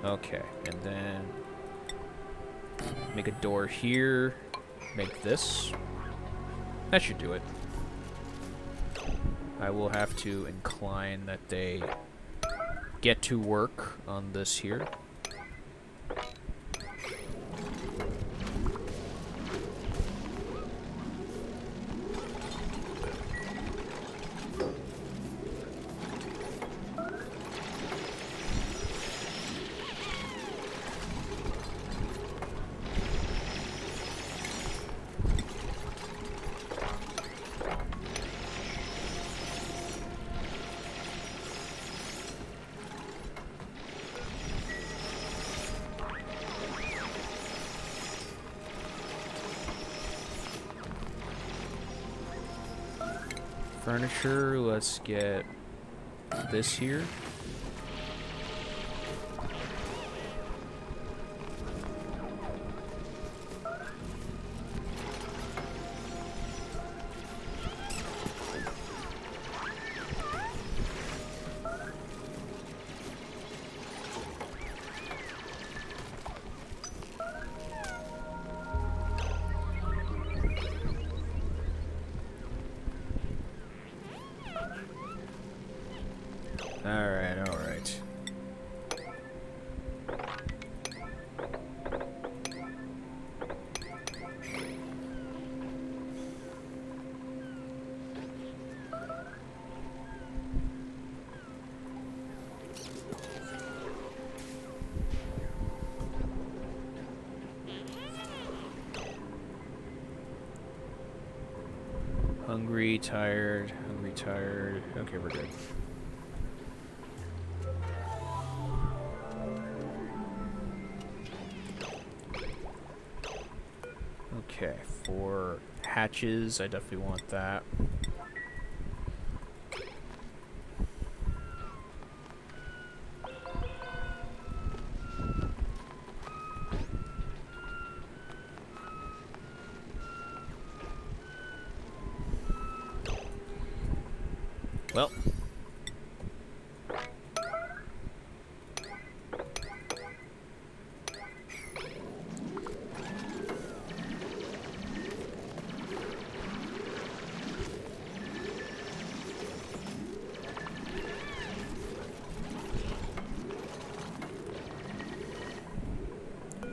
Okay, and then make a door here. Make this. That should do it. I will have to incline that they get to work on this here. Furniture, let's get this here. Alright. Hungry, tired. Okay, we're good. Okay, for hatches, I definitely want that. Well.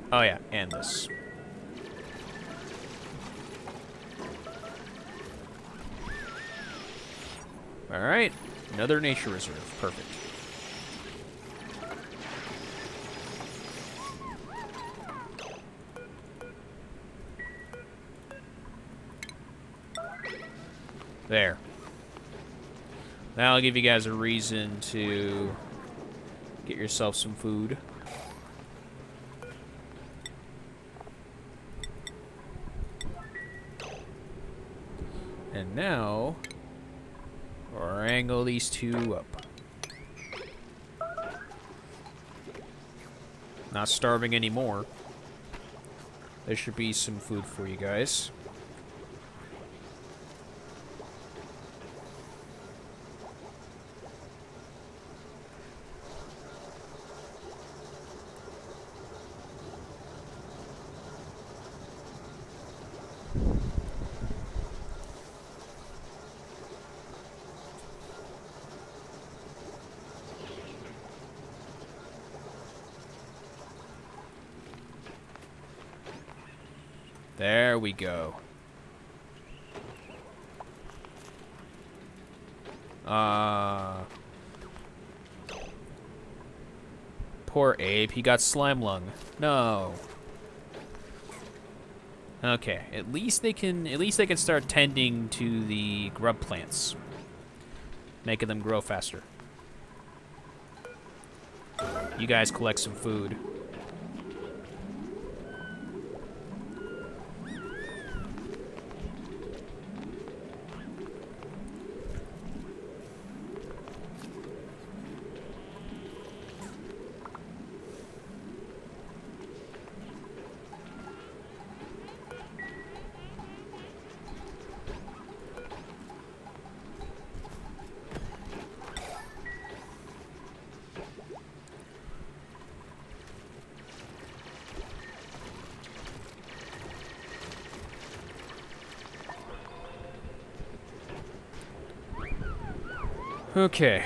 Oh yeah, and this. Alright, another nature reserve. Perfect. There. That'll give you guys a reason to get yourself some food. And now, wrangle these two up. Not starving anymore. There should be some food for you guys. There we go. Poor Abe, he got slime lung. No. Okay, at least they can start tending to the grub plants, making them grow faster. You guys collect some food. Okay.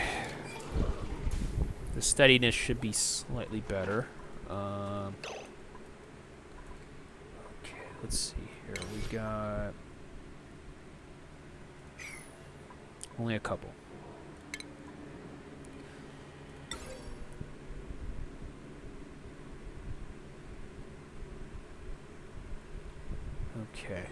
The steadiness should be slightly better. Okay, let's see here. We got only a couple. Okay.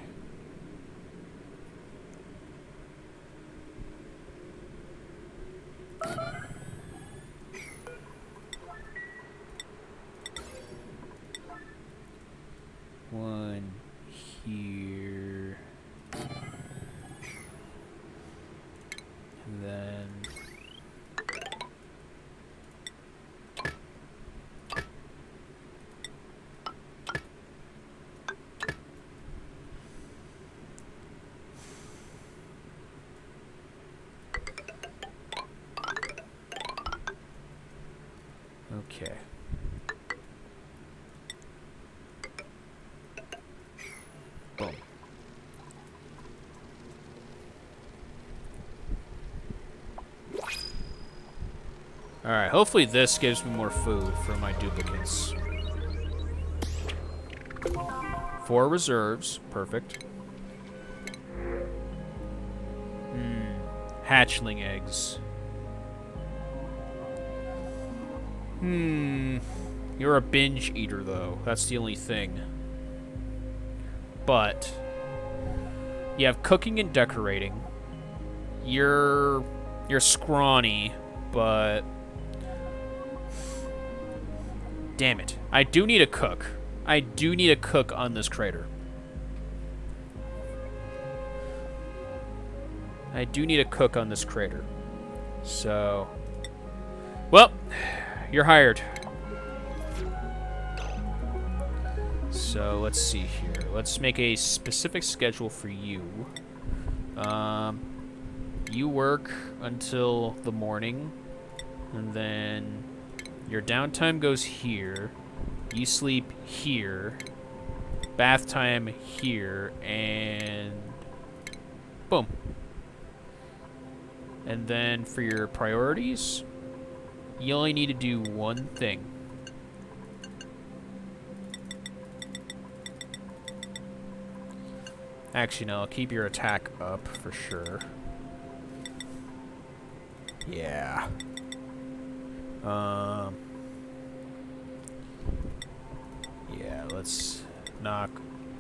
One here. And then okay. Boom. Alright, hopefully this gives me more food for my duplicates. 4 reserves. Perfect. Hatchling eggs. You're a binge eater, though. That's the only thing. But you have cooking and decorating. You're scrawny, but damn it. I do need a cook. I do need a cook on this crater. I do need a cook on this crater. So, well, you're hired. So let's see here. Let's make a specific schedule for you. You work until the morning, and then your downtime goes here. You sleep here. Bath time here, and boom. And then for your priorities, you only need to do one thing. Actually, no, I'll keep your attack up for sure. Yeah. Yeah, let's knock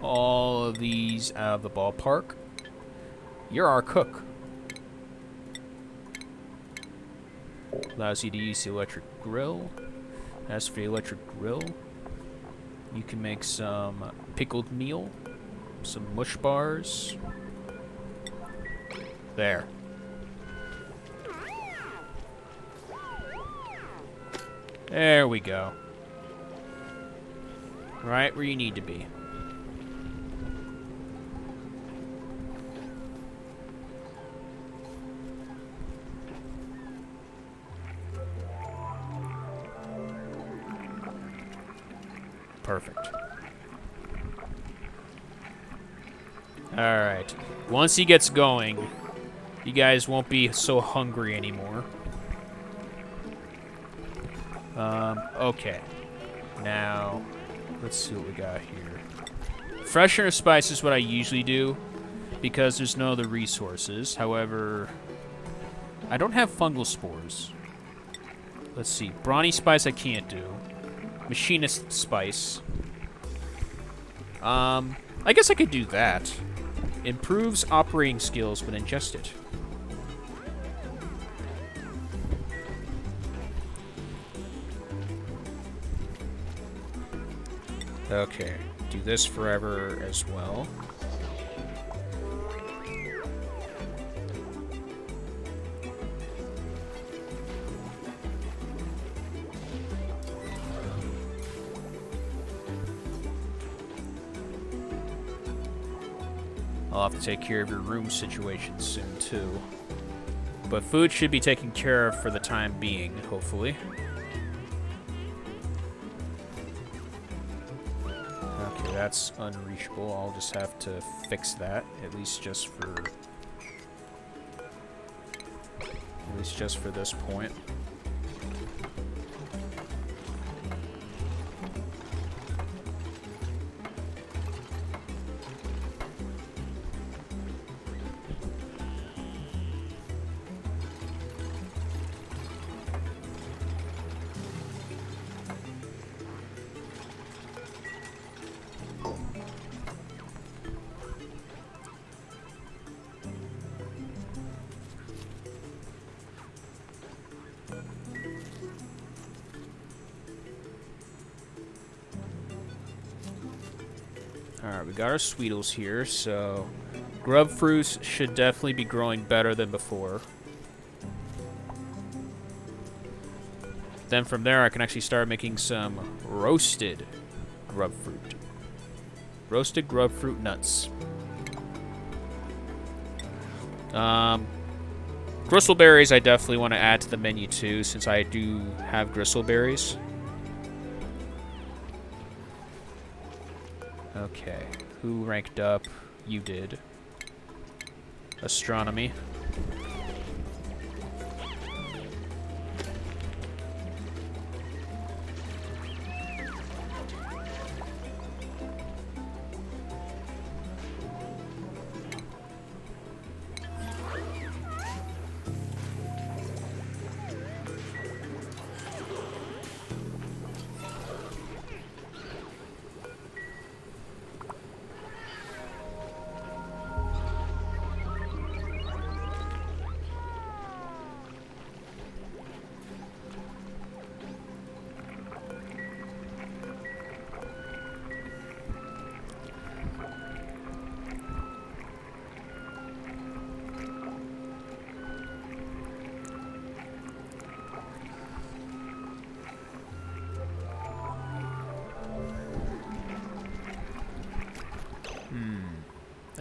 all of these out of the ballpark. You're our cook. Allows you to use the electric grill. As for the electric grill, you can make some pickled meal, some mush bars. There. There we go. Right where you need to be. Perfect. Alright. Once he gets going, you guys won't be so hungry anymore. Okay. Now, let's see what we got here. Freshener spice is what I usually do because there's no other resources. However, I don't have fungal spores. Let's see. Brawny spice I can't do. Machinist spice. I guess I could do that. Improves operating skills when ingested. Okay, do this forever as well. I'll have to take care of your room situation soon, too. But food should be taken care of for the time being, hopefully. Okay, that's unreachable. I'll just have to fix that, at least just for this point. Alright, we got our Sweetles here, so grub fruits should definitely be growing better than before. Then from there, I can actually start making some roasted grub fruit. Roasted grub fruit nuts. Gristleberries I definitely want to add to the menu too, since I do have gristleberries. Okay, who ranked up? You did. Astronomy.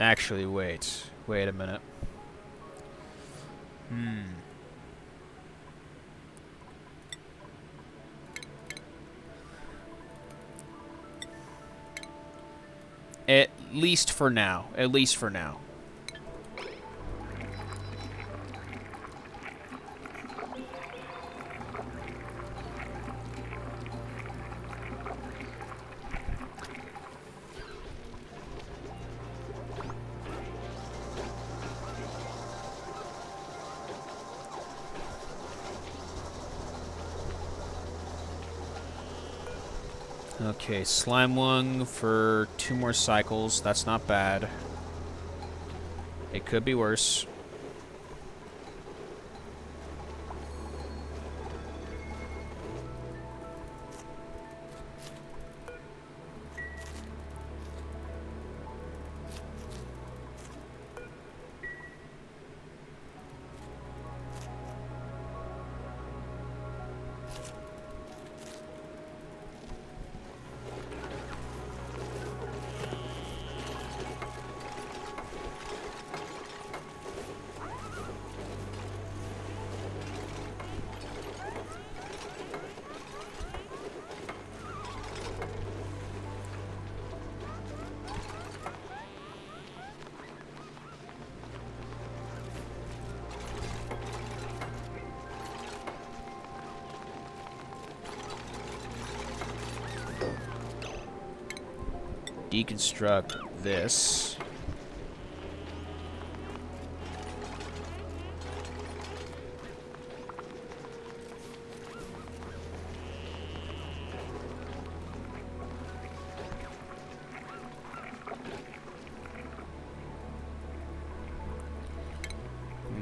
Actually, wait a minute. At least for now. At least for now. Okay, Slime Lung for 2 more cycles. That's not bad. It could be worse. deconstruct this.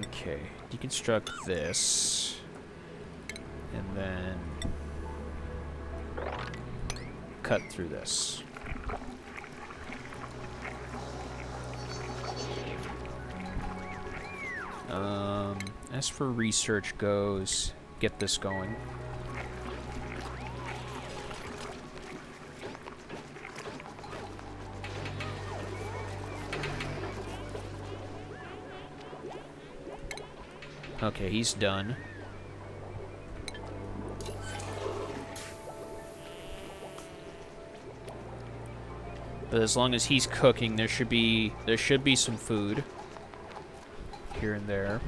Okay, deconstruct this, and then cut through this. As for research goes, get this going. Okay, he's done. But as long as he's cooking, there should be some food here and there.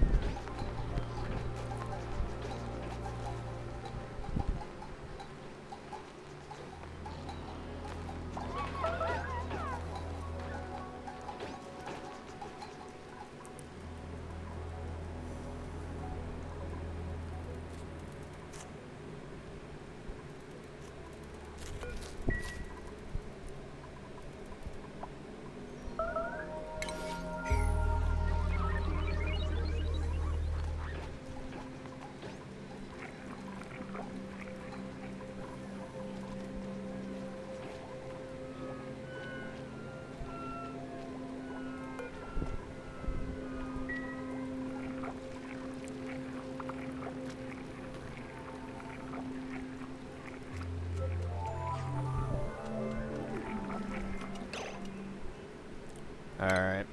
Alright.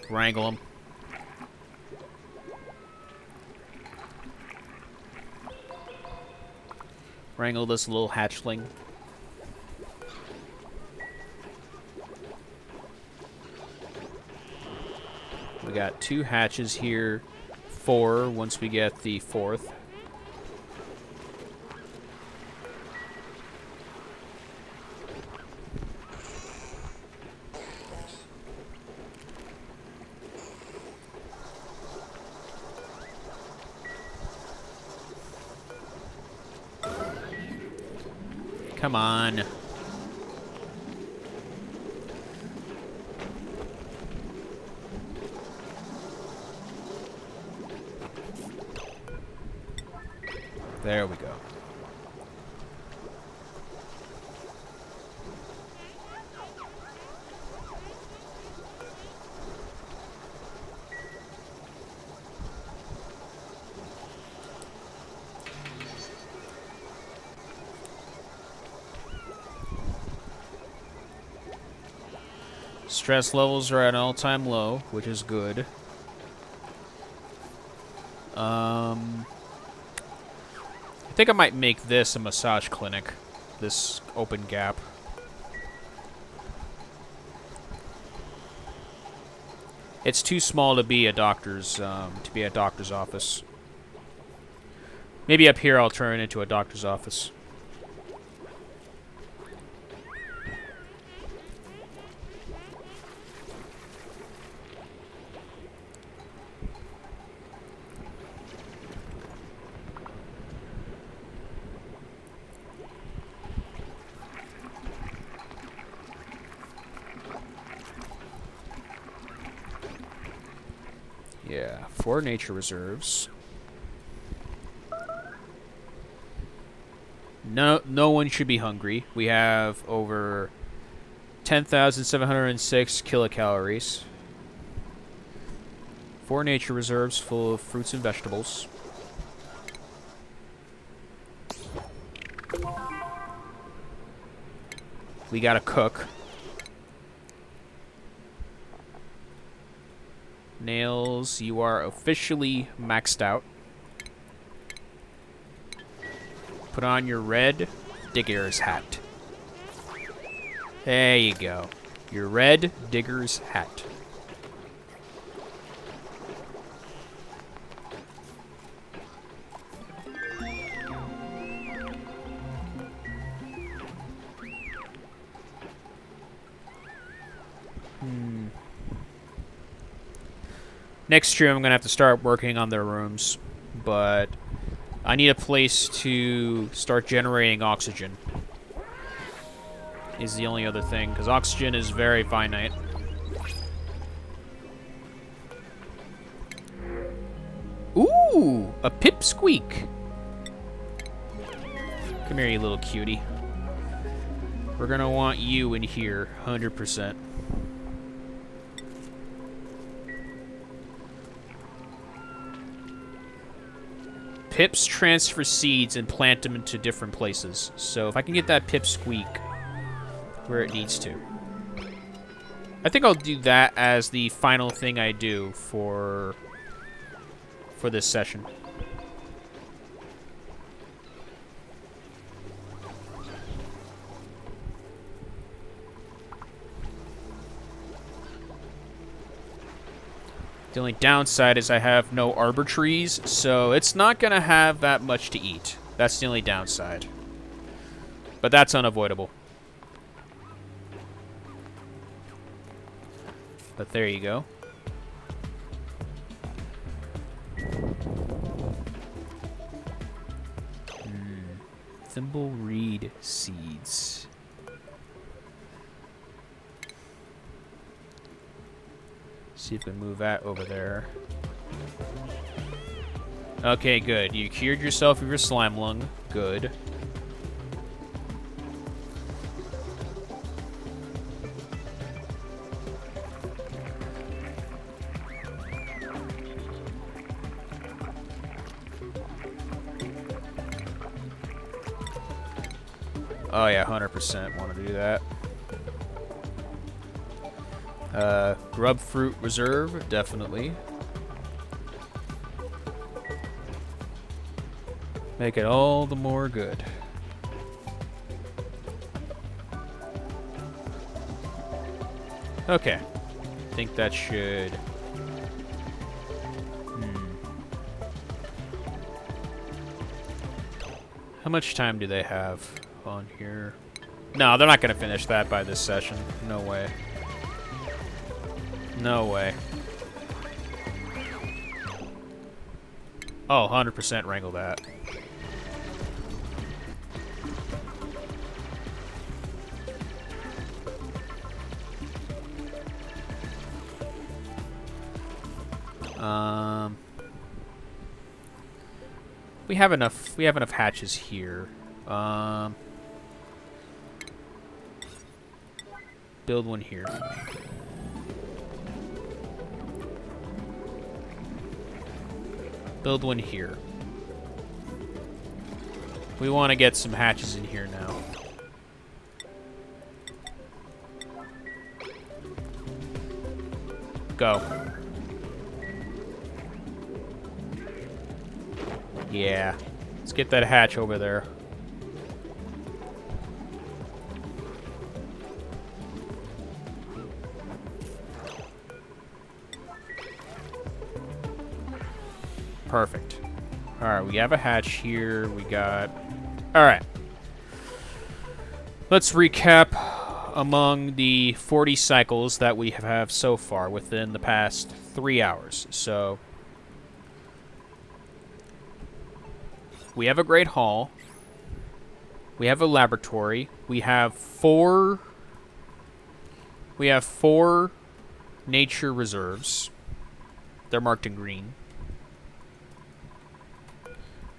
Wrangle him. Wrangle this little hatchling. We got 2 hatches here. 4 once we get the 4th. Come on. There we go. Stress levels are at an all-time low, which is good. I think I might make this a massage clinic, this open gap. It's too small to be a doctor's office. Maybe up here I'll turn it into a doctor's office. Yeah, 4 nature reserves. No one should be hungry. We have over 10,706 kilocalories. 4 nature reserves full of fruits and vegetables. We gotta cook. Nails, you are officially maxed out. Put on your red digger's hat. There you go. Your red digger's hat. Next year, I'm going to have to start working on their rooms. But I need a place to start generating oxygen. Is the only other thing, because oxygen is very finite. Ooh, a pipsqueak. Come here, you little cutie. We're gonna want you in here, 100%. Pips transfer seeds and plant them into different places. So if I can get that pipsqueak where it needs to. I think I'll do that as the final thing I do for this session. The only downside is I have no arbor trees, so it's not going to have that much to eat. That's the only downside. But that's unavoidable. But there you go. Thimble reed seeds. See if we can move that over there. Okay, good. You cured yourself of your slime lung. Good. Oh yeah, 100% want to do that. Grub fruit reserve, definitely. Make it all the more good. Okay. I think that should... How much time do they have on here? No, they're not going to finish that by this session. No way. No way. Oh, 100% wrangle that. We have enough hatches here. Build one here. Build one here. We want to get some hatches in here now. Go. Yeah. Let's get that hatch over there. Perfect. Alright, we have a hatch here. We got... Alright. Let's recap among the 40 cycles that we have so far within the past 3 hours. So... we have a great hall. We have a laboratory. We have four nature reserves. They're marked in green.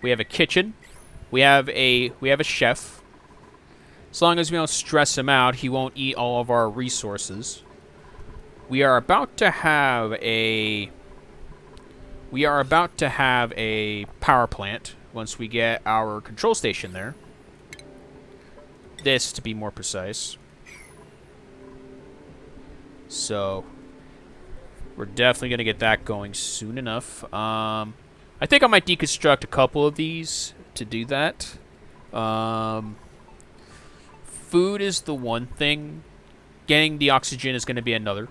We have a kitchen. We have a chef. As long as we don't stress him out, he won't eat all of our resources. We are about to have a power plant once we get our control station there. This, to be more precise. So, we're definitely going to get that going soon enough. I think I might deconstruct a couple of these to do that. Food is the one thing. Getting the oxygen is going to be another.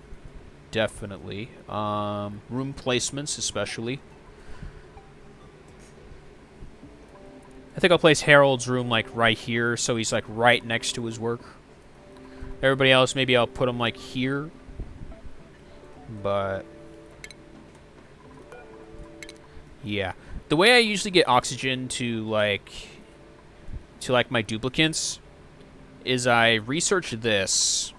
Definitely. Room placements, especially. I think I'll place Harold's room, like, right here, so he's, like, right next to his work. Everybody else, maybe I'll put him, like, here. But... Yeah. The way I usually get oxygen to my duplicants is I research this,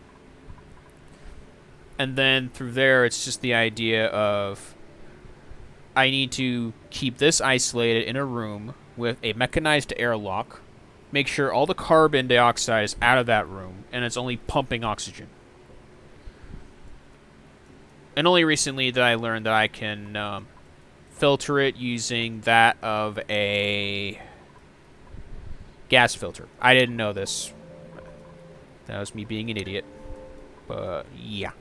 and then through there it's just the idea of I need to keep this isolated in a room with a mechanized airlock, make sure all the carbon dioxide is out of that room, and it's only pumping oxygen. And only recently did I learn that I can filter it using that of a gas filter. I didn't know this. That was me being an idiot. But, yeah.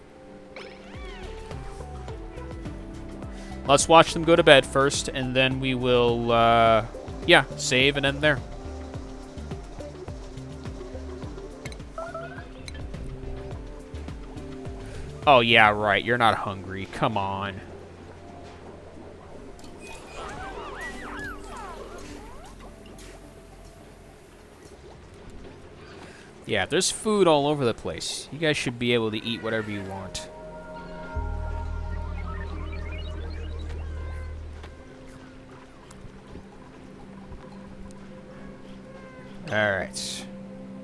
Let's watch them go to bed first, and then we will, yeah, save and end there. Oh, yeah, right. You're not hungry. Come on. Yeah, there's food all over the place. You guys should be able to eat whatever you want. Alright.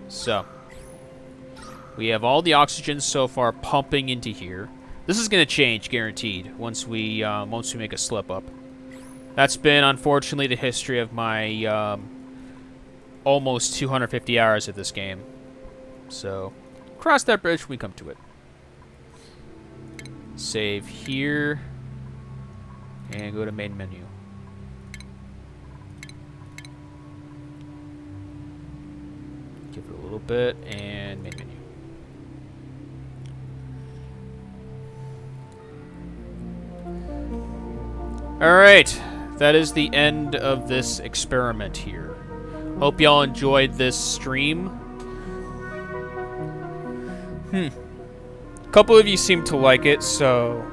So. We have all the oxygen so far pumping into here. This is going to change, guaranteed, once we make a slip up. That's been, unfortunately, the history of my almost 250 hours of this game. So, cross that bridge when we come to it. Save here. And go to main menu. Give it a little bit, and main menu. Alright, that is the end of this experiment here. Hope y'all enjoyed this stream. A couple of you seem to like it, so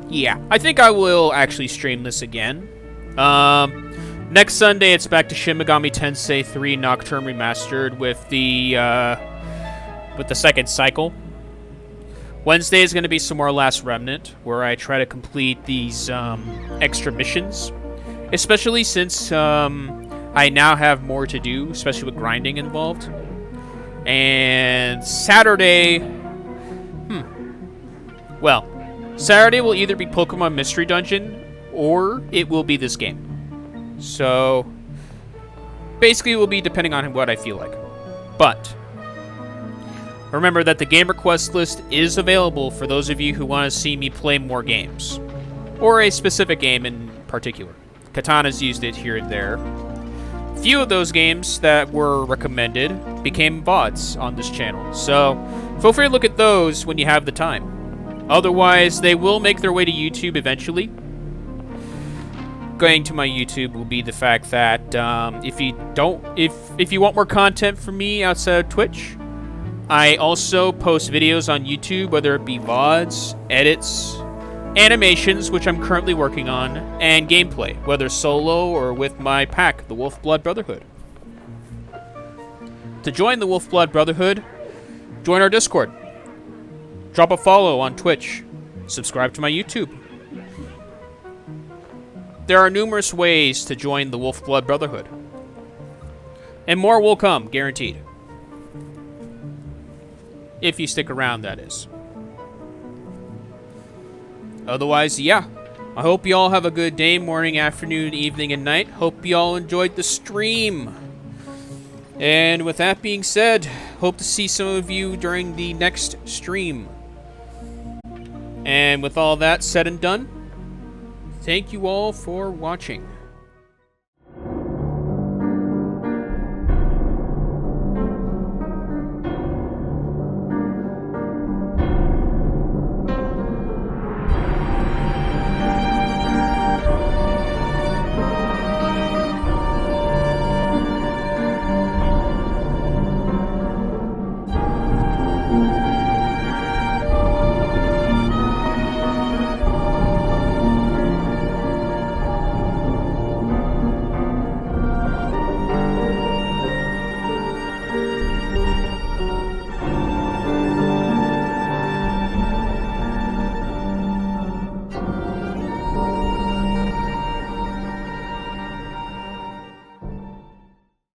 yeah, I think I will actually stream this again. Next Sunday, it's back to Shin Megami Tensei 3 Nocturne Remastered with the second cycle. Wednesday is going to be some more Last Remnant, where I try to complete these extra missions, especially since I now have more to do, especially with grinding involved. And Saturday, well, Saturday will either be Pokemon Mystery Dungeon or it will be this game. So basically it will be depending on what I feel like. But remember that the game request list is available for those of you who want to see me play more games, or a specific game in particular. Katana's used it here and there. Few of those games that were recommended became VODs on this channel, so feel free to look at those when you have the time. Otherwise, they will make their way to YouTube eventually. Going to my YouTube will be the fact that if you want more content from me outside of Twitch, I also post videos on YouTube, whether it be VODs, edits, animations, which I'm currently working on, and gameplay, whether solo or with my pack, the Wolfblood Brotherhood. To join the Wolfblood Brotherhood, join our Discord. Drop a follow on Twitch. Subscribe to my YouTube. There are numerous ways to join the Wolfblood Brotherhood. And more will come, guaranteed. If you stick around, that is. Otherwise, yeah. I hope you all have a good day, morning, afternoon, evening, and night. Hope you all enjoyed the stream. And with that being said, hope to see some of you during the next stream. And with all that said and done, thank you all for watching.